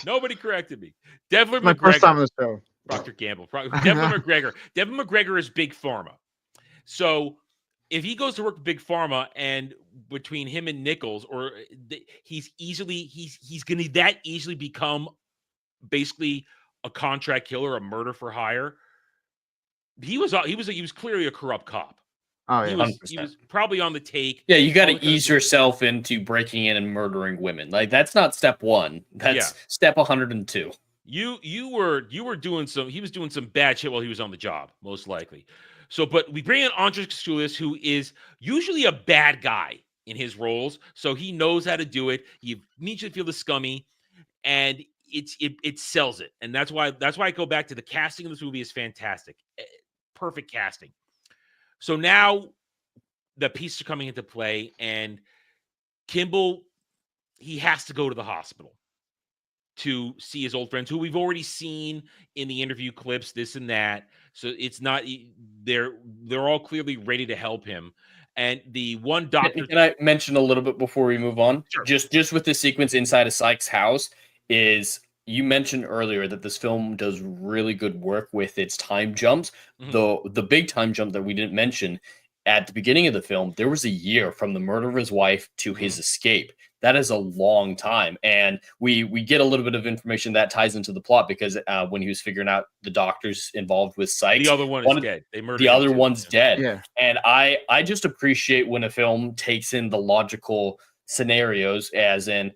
Nobody corrected me. Devlin My McGregor. first time on the show. Procter Gamble. Devlin McGregor. Devlin McGregor is Big Pharma. So if he goes to work with Big Pharma, and between him and Nichols, or he's going to that easily become basically a contract killer, a murder for hire. He was clearly a corrupt cop. Oh yeah, he was probably on the take. Yeah, you got to ease yourself into breaking in and murdering women. Like, that's not step one. That's step 102. You were doing some. He was doing some bad shit while he was on the job, most likely. So, but we bring in Andres Kastoulis, who is usually a bad guy in his roles, so he knows how to do it. You immediately feel the scummy, and it sells it, and that's why I go back to the casting of this movie is fantastic, perfect casting. So now the pieces are coming into play, and Kimball, he has to go to the hospital to see his old friends, who we've already seen in the interview clips, this and that. So it's not, they're all clearly ready to help him. And the one doctor. Can I mention a little bit before we move on? Sure. Just with the sequence inside of Sykes' house is, you mentioned earlier that this film does really good work with its time jumps. The big time jump that we didn't mention at the beginning of the film, there was a year from the murder of his wife to his escape. That is a long time. And we get a little bit of information that ties into the plot, because when he was figuring out the doctors involved with Sykes, the other one is dead. They murdered the other him too. one's dead. Yeah. And I just appreciate when a film takes in the logical scenarios, as in,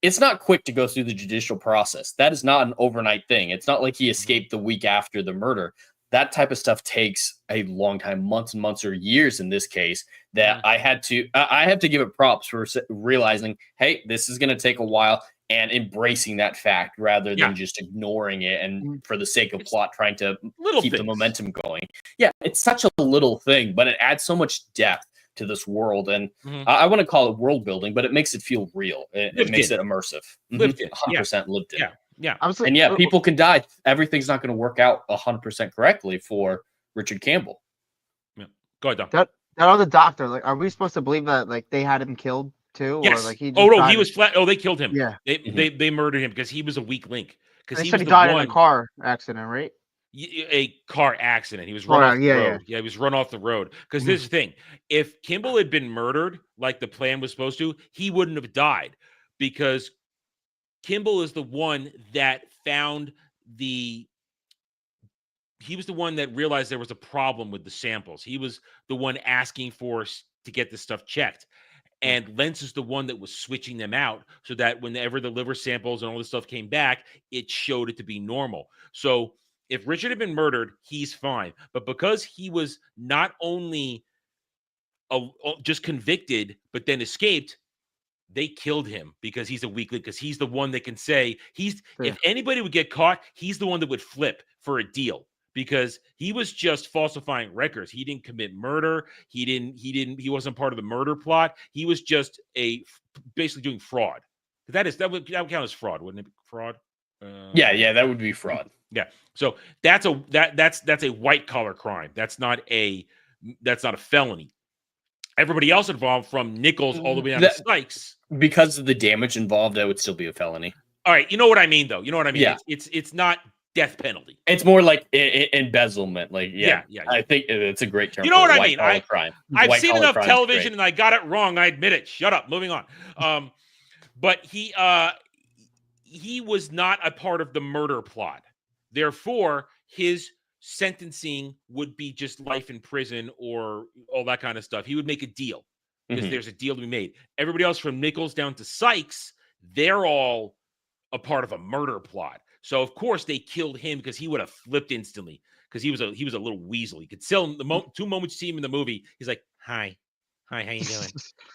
it's not quick to go through the judicial process. That is not an overnight thing. It's not like he escaped the week after the murder. That type of stuff takes a long time, months and months or years in this case, that I have to give it props for realizing, hey, this is going to take a while, and embracing that fact rather than just ignoring it and for the sake of plot trying to keep the momentum going. Yeah, it's such a little thing, but it adds so much depth to this world, and I want to call it world building, but it makes it feel real. It makes it immersive. 100% lived in. Yeah. And people can die. Everything's not going to work out 100% correctly for Richard Campbell. Yeah. Go ahead, Dom. That other doctor, like, are we supposed to believe that like they had him killed too? Yes. Or like he he was flat. Oh, they killed him. Yeah. They murdered him because he was a weak link. Because he said he died in a car accident, right? A car accident. He was run off the road. Yeah, he was run off the road. Because this is the thing. If Kimball had been murdered like the plan was supposed to, he wouldn't have died, because Kimball is the one that found he was the one that realized there was a problem with the samples. He was the one asking for us to get this stuff checked. And Lentz is the one that was switching them out so that whenever the liver samples and all this stuff came back, it showed it to be normal. So if Richard had been murdered, he's fine. But because he was not only just convicted, but then escaped, they killed him because he's a weak link, because he's the one that can say if anybody would get caught, he's the one that would flip for a deal, because he was just falsifying records. He didn't commit murder. He wasn't part of the murder plot. He was just basically doing fraud. That would count as fraud, wouldn't it? Fraud. Yeah, that would be fraud. Yeah. So that's a white collar crime. That's not a felony. Everybody else involved, from Nichols all the way down to Sykes, because of the damage involved, that would still be a felony. All right, you know what I mean, though. You know what I mean. Yeah. It's not death penalty. It's more like embezzlement. Like, yeah. I think it's a great term. You know what I mean? Crime. I've seen enough television, and I got it wrong. I admit it. Shut up. Moving on. But he was not a part of the murder plot. Therefore, his sentencing would be just life in prison or all that kind of stuff. He would make a deal because there's a deal to be made. Everybody else, from Nichols down to Sykes, they're all a part of a murder plot. So of course they killed him because he would have flipped instantly, because he was a little weasel. You could tell him two moments you see him in the movie, he's like, hi, how you doing?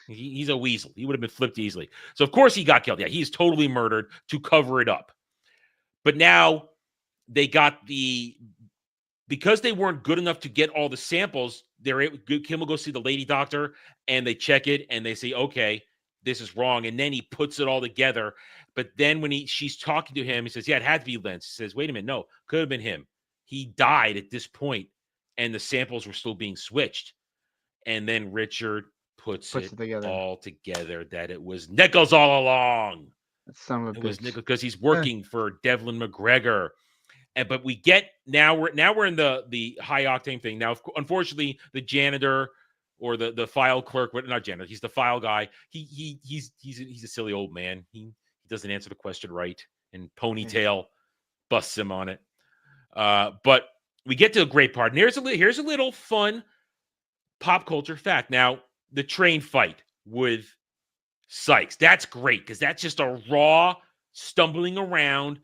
He's a weasel. He would have been flipped easily. So of course he got killed. Yeah, he's totally murdered to cover it up. But now they got because they weren't good enough to get all the samples, Kim will go see the lady doctor, and they check it, and they say, okay, this is wrong. And then he puts it all together. But then when she's talking to him, he says, yeah, it had to be Lentz. He says, wait a minute, no, could have been him. He died at this point, and the samples were still being switched. And then Richard puts it together. All together that it was Nichols all along. It was Nichols because he's working for Devlin McGregor. But we get now we're in the high octane thing. Now, unfortunately, the janitor or the file clerk, not janitor, he's the file guy. He's a silly old man. He doesn't answer the question right, and Ponytail busts him on it. But we get to a great part. And here's a little fun pop culture fact. Now, the train fight with Sykes, that's great because that's just a raw stumbling around,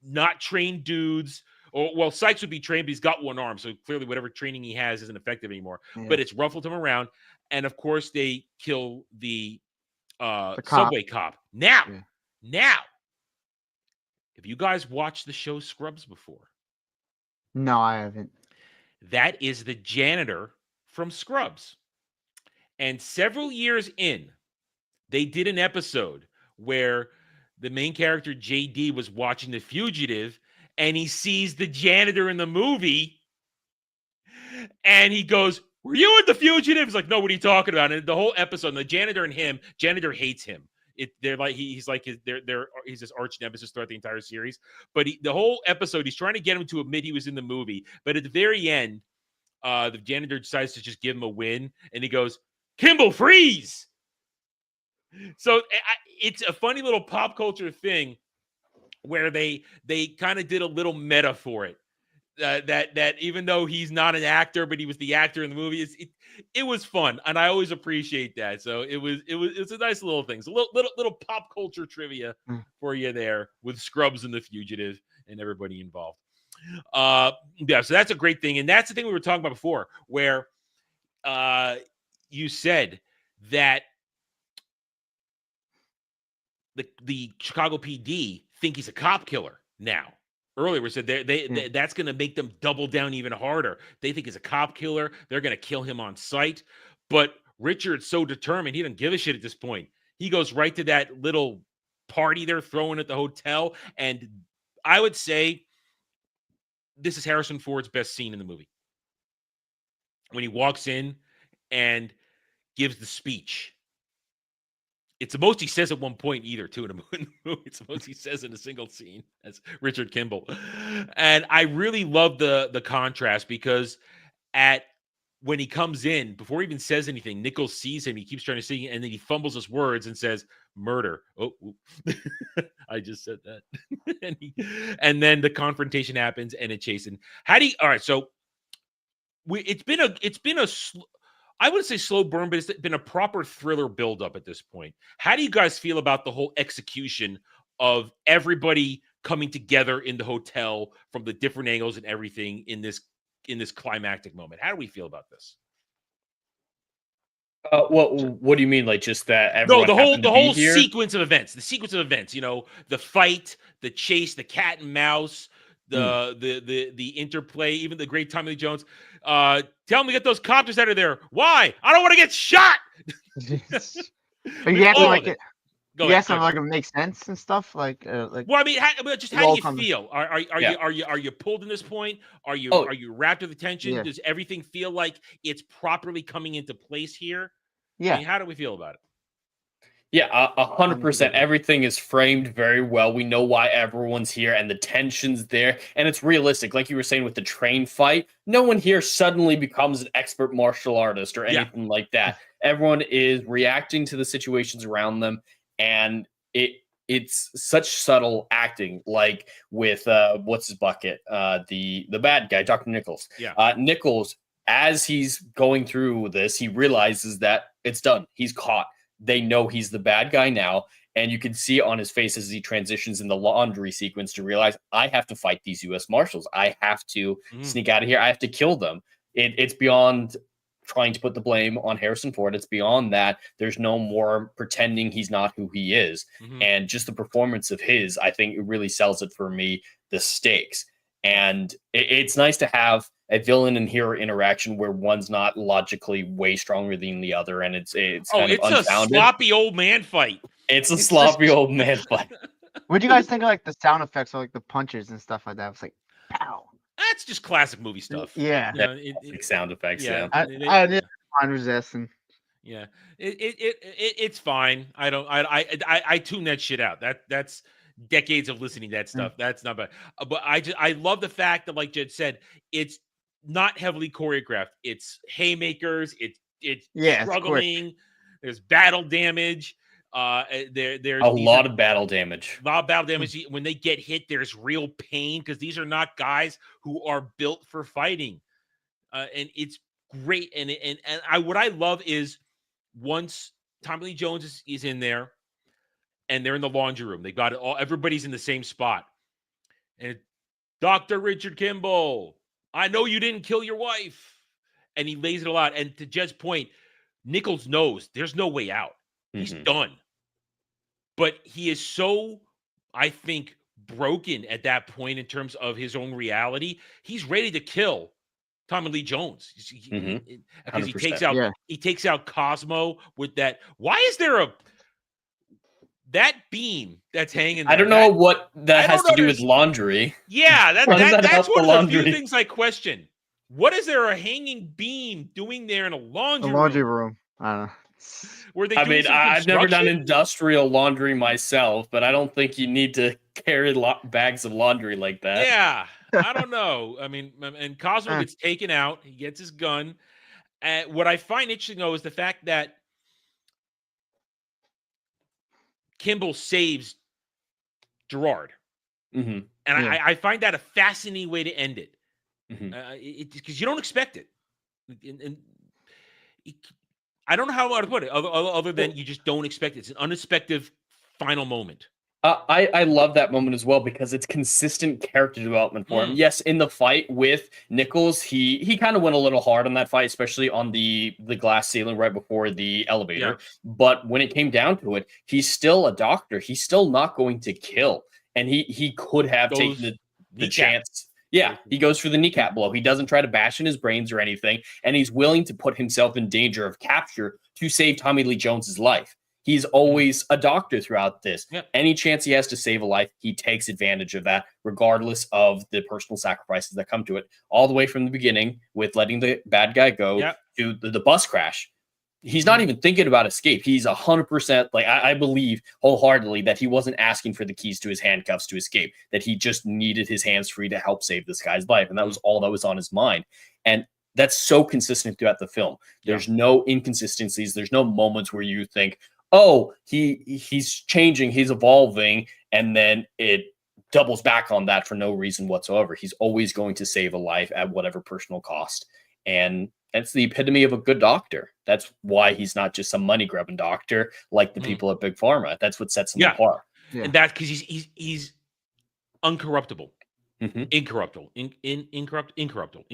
not trained dudes. Well, Sykes would be trained, but he's got one arm, so clearly whatever training he has isn't effective anymore. Yeah. But it's ruffled him around, and of course they kill the subway cop. Now, have you guys watched the show Scrubs before? No, I haven't. That is the janitor from Scrubs. And several years in, they did an episode where the main character, JD, was watching The Fugitive, and he sees the janitor in the movie, and he goes, were you in The Fugitive? He's like, no, what are you talking about? And the whole episode, and the janitor and him, janitor hates him. He's his arch nemesis throughout the entire series. But the whole episode, he's trying to get him to admit he was in the movie. But at the very end, the janitor decides to just give him a win, and he goes, Kimball, freeze! So it's a funny little pop culture thing where they kind of did a little meta for it. That even though he's not an actor, but he was the actor in the movie, it was fun, and I always appreciate that. So it's a nice little thing. It's a little pop culture trivia for you there with Scrubs and The Fugitive and everybody involved. Yeah, so that's a great thing, and that's the thing we were talking about before, where you said that the Chicago PD think he's a cop killer now. Earlier we said that's going to make them double down even harder. They think he's a cop killer. They're going to kill him on sight. But Richard's so determined, he doesn't give a shit at this point. He goes right to that little party they're throwing at the hotel. And I would say this is Harrison Ford's best scene in the movie. When he walks in and gives the speech. It's the most he says at one point either, too, in a movie. It's the most he says in a single scene as Richard Kimball. And I really love the contrast because when he comes in, before he even says anything, Nichols sees him. He keeps trying to sing, and then he fumbles his words and says, murder. Oh, I just said that. and then the confrontation happens, and it chases. All right, so it's been a I wouldn't say slow burn, but it's been a proper thriller buildup at this point. How do you guys feel about the whole execution of everybody coming together in the hotel from the different angles and everything in this climactic moment? How do we feel about this? What do you mean? Like just that everyone the whole sequence of events. The sequence of events, the fight, the chase, the cat and mouse, the interplay, even the great Tommy Lee Jones. Tell him to get those copters out of there. Why? I don't want to get shot. But you asking like it. Go You ahead, asking like it makes sense and stuff like. Well, I mean, how do you feel? Are you pulled in this point? Are you wrapped with attention? Yeah. Does everything feel like it's properly coming into place here? Yeah. I mean, how do we feel about it? Yeah, 100%. Everything is framed very well. We know why everyone's here, and the tension's there, and it's realistic. Like you were saying with the train fight, no one here suddenly becomes an expert martial artist or anything like that. Everyone is reacting to the situations around them, and it's such subtle acting. Like with what's his bucket, the bad guy, Dr. Nichols. Nichols, as he's going through this, he realizes that it's done. He's caught. They know he's the bad guy now, and you can see it on his face as he transitions in the laundry sequence to realize, I have to fight these U.S. Marshals. I have to sneak out of here. I have to kill them. It's beyond trying to put the blame on Harrison Ford. It's beyond that. There's no more pretending he's not who he is. And just the performance of his, I think it really sells it for me, the stakes. And it's nice to have a villain and hero interaction where one's not logically way stronger than the other, and it's kind of unfounded. A sloppy old man fight. It's a sloppy old man fight. What do you guys think of like the sound effects or like the punches and stuff like that? It's like, pow. That's just classic movie stuff. Yeah, sound effects. Yeah, I didn't mind resisting. Yeah, it's fine. I tune that shit out. That's decades of listening to that stuff. That's not bad. But I love the fact that, like Jed said, it's not heavily choreographed. It's haymakers. It's struggling. There's battle damage. There's a lot of battle damage. A lot of battle damage. When they get hit, there's real pain because these are not guys who are built for fighting. And it's great. And what I love is once Tommy Lee Jones is in there, and they're in the laundry room. They got it all. Everybody's in the same spot. And Dr. Richard Kimball, I know you didn't kill your wife. And he lays it all out. And to Jed's point, Nichols knows there's no way out. He's done. But he is so, I think, broken at that point in terms of his own reality. He's ready to kill Tommy Lee Jones. Because he takes out Cosmo with that. Why is there that beam that's hanging there? I don't know what that has to do with laundry. Yeah, that's one of the few things I question. What is there a hanging beam doing there in a laundry room? I don't know. I've never done industrial laundry myself, but I don't think you need to carry bags of laundry like that. Yeah, I don't know. I mean, and Cosmo gets taken out. He gets his gun. What I find interesting, though, is the fact that Kimball saves Gerard. And I find that a fascinating way to end it. Because you don't expect it. And I don't know how to put it, other than you just don't expect it. It's an unexpected final moment. I love that moment as well because it's consistent character development for him. Yes, in the fight with Nichols, he kind of went a little hard on that fight, especially on the glass ceiling right before the elevator. Yeah. But when it came down to it, he's still a doctor. He's still not going to kill. And he could have taken the chance. Yeah, he goes for the kneecap blow. He doesn't try to bash in his brains or anything. And he's willing to put himself in danger of capture to save Tommy Lee Jones's life. He's always a doctor throughout this. Yep. Any chance he has to save a life, he takes advantage of that, regardless of the personal sacrifices that come to it. All the way from the beginning with letting the bad guy go to the bus crash. He's not even thinking about escape. He's 100%, like I believe wholeheartedly that he wasn't asking for the keys to his handcuffs to escape, that he just needed his hands free to help save this guy's life. And that was all that was on his mind. And that's so consistent throughout the film. There's no inconsistencies. There's no moments where you think, oh, he's changing, he's evolving, and then it doubles back on that for no reason whatsoever. He's always going to save a life at whatever personal cost. And that's the epitome of a good doctor. That's why he's not just some money grubbing doctor like the people at Big Pharma. That's what sets him apart. Yeah. And that's because he's uncorruptible. Incorruptible. Incorruptible.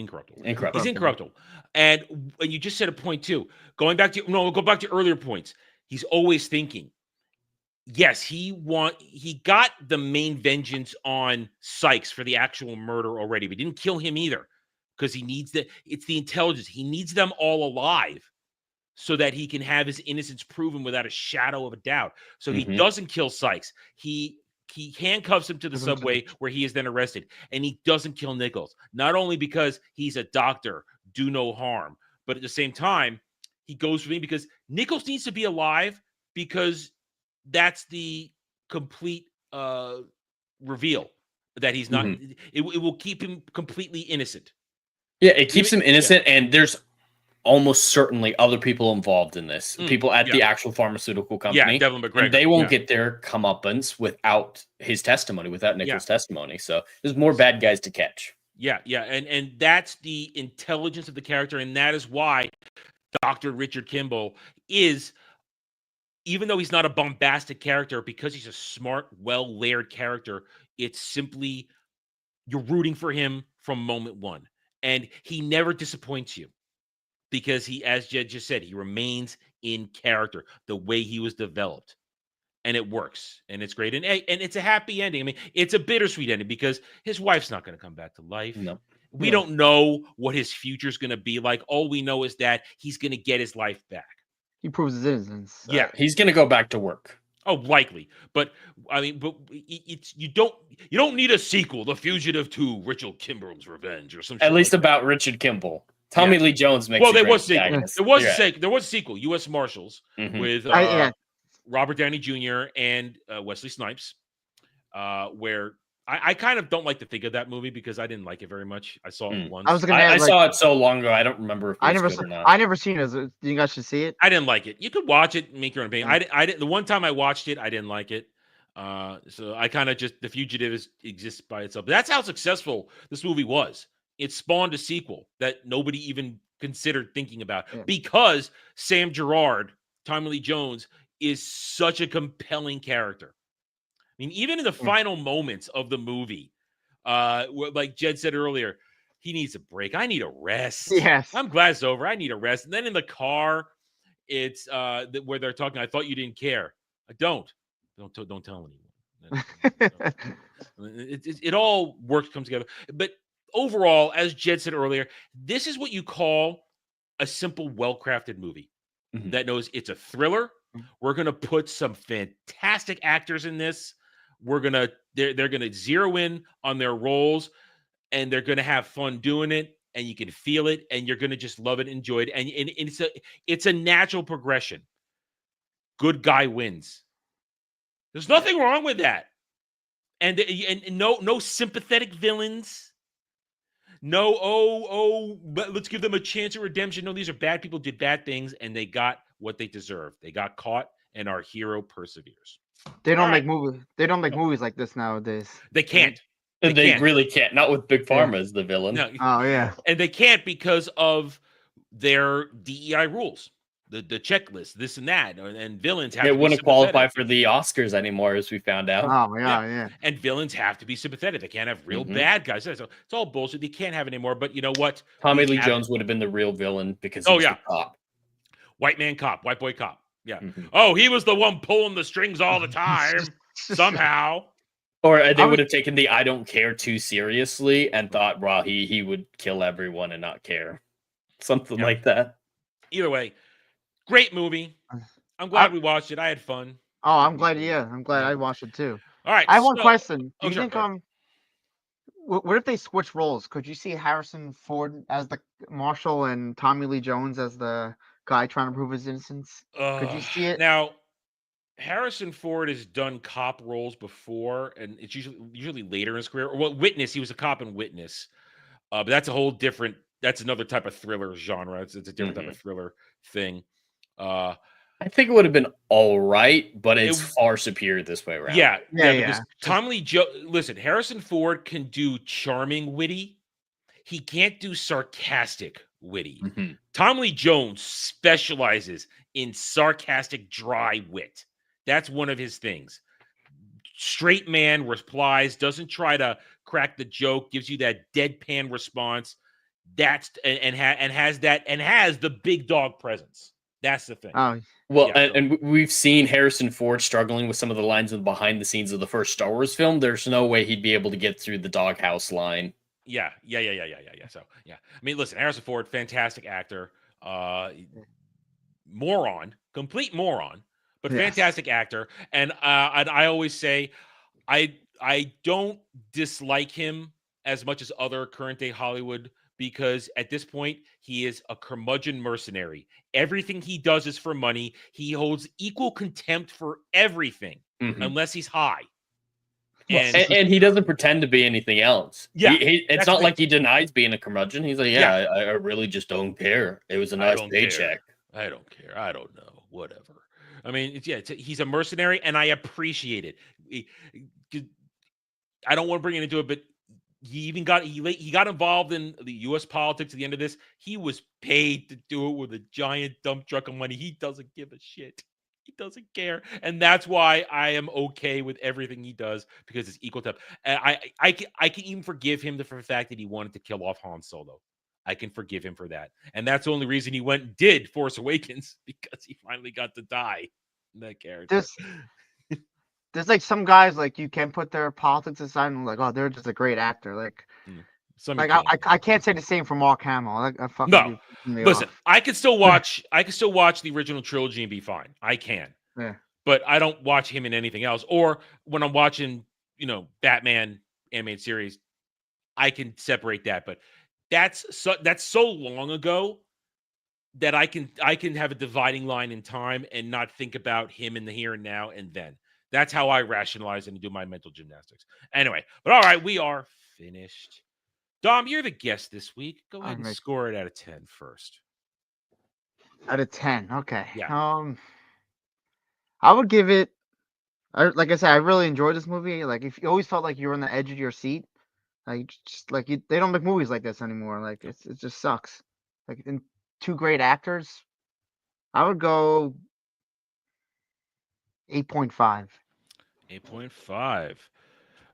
He's incorruptible. And you just said a point too. Go back to earlier points. He's always thinking. yes, he got the main vengeance on Sykes for the actual murder already, but he didn't kill him either because he needs it's the intelligence. He needs them all alive so that he can have his innocence proven without a shadow of a doubt. So he doesn't kill Sykes. He handcuffs him to the subway where he is then arrested, and he doesn't kill Nichols. Not only because he's a doctor, do no harm, but at the same time, he goes for me because Nichols needs to be alive because that's the complete reveal that he's not. It will keep him completely innocent. Yeah, it keeps him innocent, and there's almost certainly other people involved in this. People at the actual pharmaceutical company. Yeah, Devlin McGregor. And they won't get their comeuppance without his testimony, without Nichols' testimony. So there's more bad guys to catch. Yeah, and that's the intelligence of the character, and that is why Dr. Richard Kimball is, even though he's not a bombastic character, because he's a smart, well-layered character, it's simply you're rooting for him from moment one. And he never disappoints you because he, as Jed just said, he remains in character, the way he was developed. And it works, and it's great. And it's a happy ending. I mean, it's a bittersweet ending because his wife's not going to come back to life. No. We don't know what his future's going to be like. All we know is that he's going to get his life back. He proves his innocence. Yeah. He's going to go back to work. Oh, likely. But I mean, it's you don't need a sequel, The Fugitive 2, Richard Kimball's Revenge, or something. At least about Richard Kimball. Tommy Lee Jones makes. Well, there was a sequel, U.S. Marshals, with Robert Downey Jr. and Wesley Snipes, where I kind of don't like to think of that movie because I didn't like it very much. I saw it once. I saw it so long ago. I don't remember if it was good or not. I never seen it. You guys should see it. I didn't like it. You could watch it and make your own opinion. I didn't. The one time I watched it, I didn't like it. So I kind of just, The Fugitive exists by itself. But that's how successful this movie was. It spawned a sequel that nobody even considered thinking about because Sam Gerard, Tommy Lee Jones, is such a compelling character. I mean, even in the final moments of the movie, like Jed said earlier, he needs a break. I need a rest. Yes. I'm glad it's over. I need a rest. And then in the car, it's where they're talking, I thought you didn't care. I don't. Don't tell anyone. It all comes together. But overall, as Jed said earlier, this is what you call a simple, well-crafted movie that knows it's a thriller. We're going to put some fantastic actors in this. They're going to zero in on their roles, and they're going to have fun doing it, and you can feel it, and you're going to just love it, enjoy it. And it's a natural progression. Good guy wins. There's nothing wrong with that. And no sympathetic villains. No, but let's give them a chance of redemption. No, these are bad people, did bad things, and they got what they deserved. They got caught, and our hero perseveres. They don't make movies. They don't make movies like this nowadays. They can't. They really can't. Not with Big Pharma as the villain. No. Oh yeah. And they can't because of their DEI rules, the checklist, this and that, and villains have. It to wouldn't qualify for the Oscars anymore, as we found out. Oh yeah. And villains have to be sympathetic. They can't have real bad guys. So it's all bullshit. They can't have it anymore. But you know what? Tommy Lee Jones would have been the real villain because he was the cop. White man cop, white boy cop. Yeah. Oh, he was the one pulling the strings all the time somehow. Or they would have taken the I don't care too seriously and thought, well, he would kill everyone and not care. Something like that. Either way, great movie. I'm glad we watched it. I had fun. Oh, I'm glad. Yeah, I'm glad I watched it too. All right. I have one question. Do you sure, think what if they switch roles? Could you see Harrison Ford as the marshal and Tommy Lee Jones as the guy trying to prove his innocence? Could you see it? Now, Harrison Ford has done cop roles before, and it's usually later in his career. Well, Witness, he was a cop in Witness, but that's a whole different. That's another type of thriller genre. It's a different type of thriller thing. I think it would have been all right, but it's far superior this way around. Yeah. Because Tom Lee listen, Harrison Ford can do charming, witty. He can't do sarcastic, witty. Tom Lee Jones specializes in sarcastic, dry wit. That's one of his things. Straight man replies, doesn't try to crack the joke, gives you that deadpan response. Has the big dog presence. That's the thing. Oh, Well, Yeah, so- and we've seen Harrison Ford struggling with some of the lines in behind the scenes of the first Star Wars film. There's no way he'd be able to get through the doghouse line. Yeah. So yeah, I mean, listen, Harrison Ford, fantastic actor, complete moron, but Yes. fantastic actor. And I always say, I don't dislike him as much as other current day Hollywood, because at this point he is a curmudgeon mercenary. Everything he does is for money. He holds equal contempt for everything, unless he's high. And he doesn't pretend to be anything else. Yeah, it's not like he denies being a curmudgeon. He's like, Yeah. I really just don't care. It was a I nice don't paycheck. care. I don't care. I don't know. Whatever. I mean, he's a mercenary, and I appreciate it. I don't want to bring it into it, but he got involved in the U.S. politics at the end of this. He was paid to do it with a giant dump truck of money. He doesn't give a shit. He doesn't care, and that's why I am okay with everything he does, because it's equal to. And I can even forgive him for the fact that he wanted to kill off Han Solo. I can forgive him for that, and that's the only reason he went and did Force Awakens, because he finally got to die. That character. There's like some guys, like, you can put their politics aside and like, oh, they're just a great actor. Like, I can't say the same for Mark Hamill. I fucking No, listen, off. I can still watch the original trilogy and be fine. I can. Yeah. But I don't watch him in anything else. Or when I'm watching, Batman animated series, I can separate that. But that's so long ago that I can have a dividing line in time and not think about him in the here and now and then. That's how I rationalize and do my mental gymnastics. Anyway, but all right, we are finished. Dom, you're the guest this week. Go ahead and score it out of 10 first. Out of 10, okay. Yeah. I would give it. Like I said, I really enjoyed this movie. Like, if you always felt like you were on the edge of your seat, like, just like they don't make movies like this anymore. Like, it just sucks. Like, in two great actors, I would go 8.5. 8.5.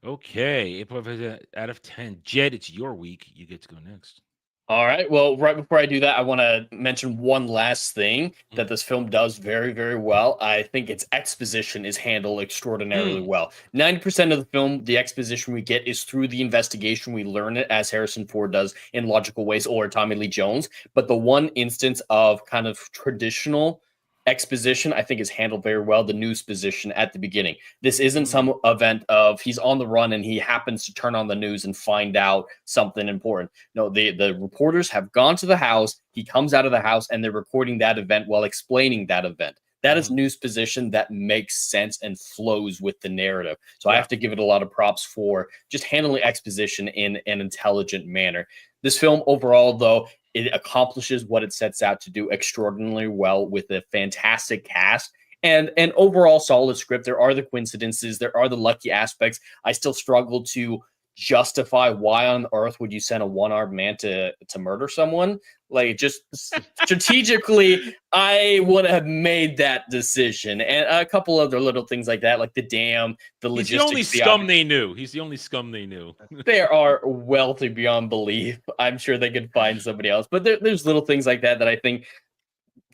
Okay, 8.5 out of 10. Jed, it's your week. You get to go next. All right. Well, right before I do that, I want to mention one last thing that this film does very, very well. I think its exposition is handled extraordinarily well. 90% of the film, the exposition we get is through the investigation. We learn it, as Harrison Ford does, in logical ways, or Tommy Lee Jones. But the one instance of kind of traditional exposition, I think, is handled very well. The news position at the beginning. This isn't some event of he's on the run and he happens to turn on the news and find out something important. No, the reporters have gone to the house. He comes out of the house and they're recording that event while explaining that event. That is news position that makes sense and flows with the narrative. So I have to give it a lot of props for just handling exposition in an intelligent manner. This film overall, though, it accomplishes what it sets out to do extraordinarily well with a fantastic cast and an overall solid script. There are the coincidences. There are the lucky aspects. I still struggle to justify why on earth would you send a one-armed man to murder someone. Like, just strategically, I would have made that decision. And a couple other little things like that, like the dam, the logistics. He's the only scum they knew. He's the only scum they knew. They are wealthy beyond belief. I'm sure they could find somebody else. But there's little things like that I think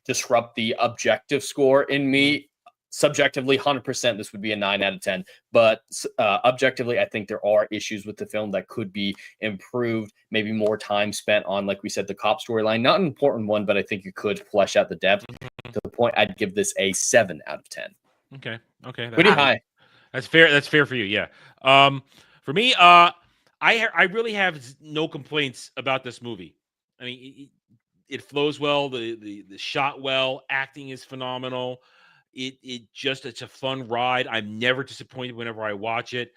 disrupt the objective score in me. Subjectively, 100%, this would be a 9 out of 10. But objectively, I think there are issues with the film that could be improved. Maybe more time spent on, like we said, the cop storyline. Not an important one, but I think you could flesh out the depth. To the point, I'd give this a 7 out of 10. Okay. Pretty high. That's fair. That's fair for you. Yeah. For me, I really have no complaints about this movie. I mean, it flows well. The shot well. Acting is phenomenal. It's a fun ride. I'm never disappointed whenever I watch it.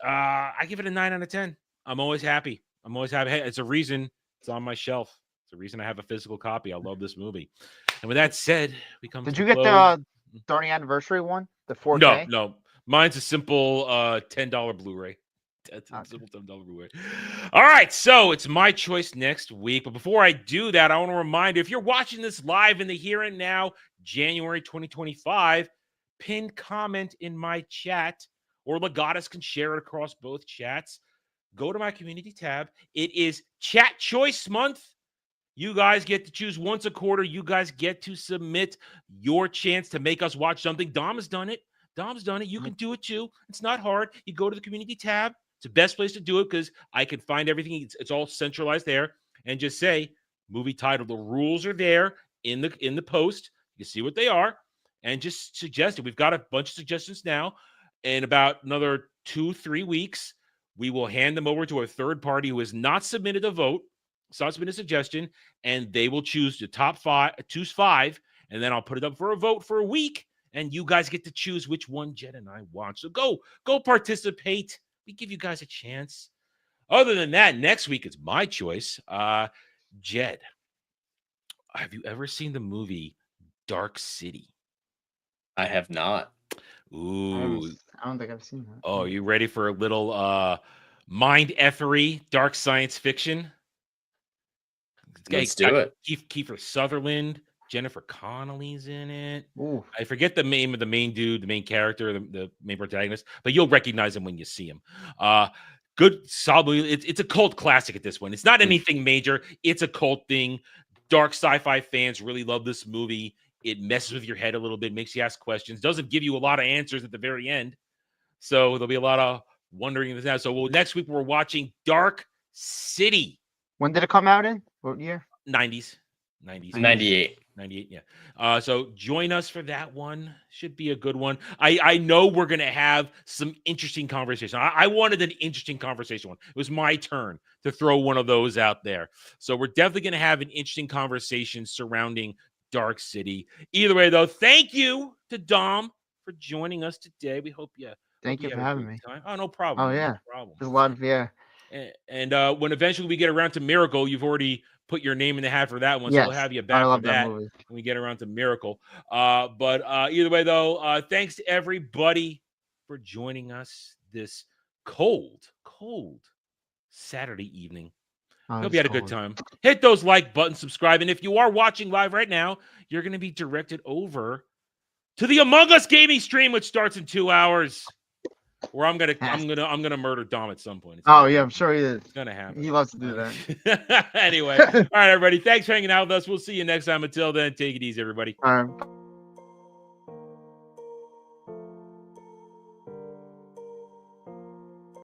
I give it a 9 out of 10. I'm always happy. Hey, it's a reason it's on my shelf. It's a reason I have a physical copy. I love this movie. And with that said, we come. Did you get the 30th anniversary one? The 4K? No. Mine's a simple $10 Blu-ray. That's a simple $10 Blu-ray. All right, so it's my choice next week. But before I do that, I want to remind you, if you're watching this live in the here and now, January 2025, pin comment in my chat, or Legatus can share it across both chats. Go to my community tab. It is Chat Choice Month. You guys get to choose once a quarter. You guys get to submit your chance to make us watch something. Dom has done it. You can do it too. It's not hard. You go to the community tab. It's the best place to do it because I can find everything. It's all centralized there. And just say movie title. The rules are there in the post. You can see what they are. And just suggest it. We've got a bunch of suggestions now. In about another 2-3 weeks, we will hand them over to a third party who has not submitted a vote. So it's been a suggestion, and they will choose the top choose five, and then I'll put it up for a vote for a week, and you guys get to choose which one Jed and I want. So go participate. We give you guys a chance. Other than that, next week it's my choice. Jed, have you ever seen the movie Dark City? I have not. Ooh. I don't think I've seen that. Oh, you ready for a little mind effery, dark science fiction? Let's do it. Kiefer Sutherland, Jennifer Connelly's in it. Ooh. I forget the name of the main dude, the main character, the main protagonist, but you'll recognize him when you see him. Good, solid. It's a cult classic at this point. It's not anything major. It's a cult thing. Dark sci-fi fans really love this movie. It messes with your head a little bit, makes you ask questions, doesn't give you a lot of answers at the very end. So there'll be a lot of wondering this now. So next week we're watching Dark City. When did it come out in? What year? 90s. 98. 98, yeah. So join us for that one. Should be a good one. I know we're going to have some interesting conversation. I wanted an interesting conversation one. It was my turn to throw one of those out there. So we're definitely going to have an interesting conversation surrounding Dark City. Either way, though, thank you to Dom for joining us today. We hope you Thank you for having me. time. Oh, no problem. Oh, yeah. No problem. There's a lot of, yeah. And when eventually we get around to Miracle, you've already put your name in the hat for that one. Yes, so we'll have you back I love for that movie. when we get around to Miracle. But either way, though, thanks to everybody for joining us this cold Saturday evening. Hope you had a good time. Hit those like buttons, subscribe. And if you are watching live right now, you're going to be directed over to the Among Us gaming stream, which starts in 2 hours. Where I'm gonna murder Dom at some point. Yeah, I'm sure he is. It's gonna happen. He loves to do that. Anyway, all right, everybody. Thanks for hanging out with us. We'll see you next time. Until then, take it easy, everybody. All right.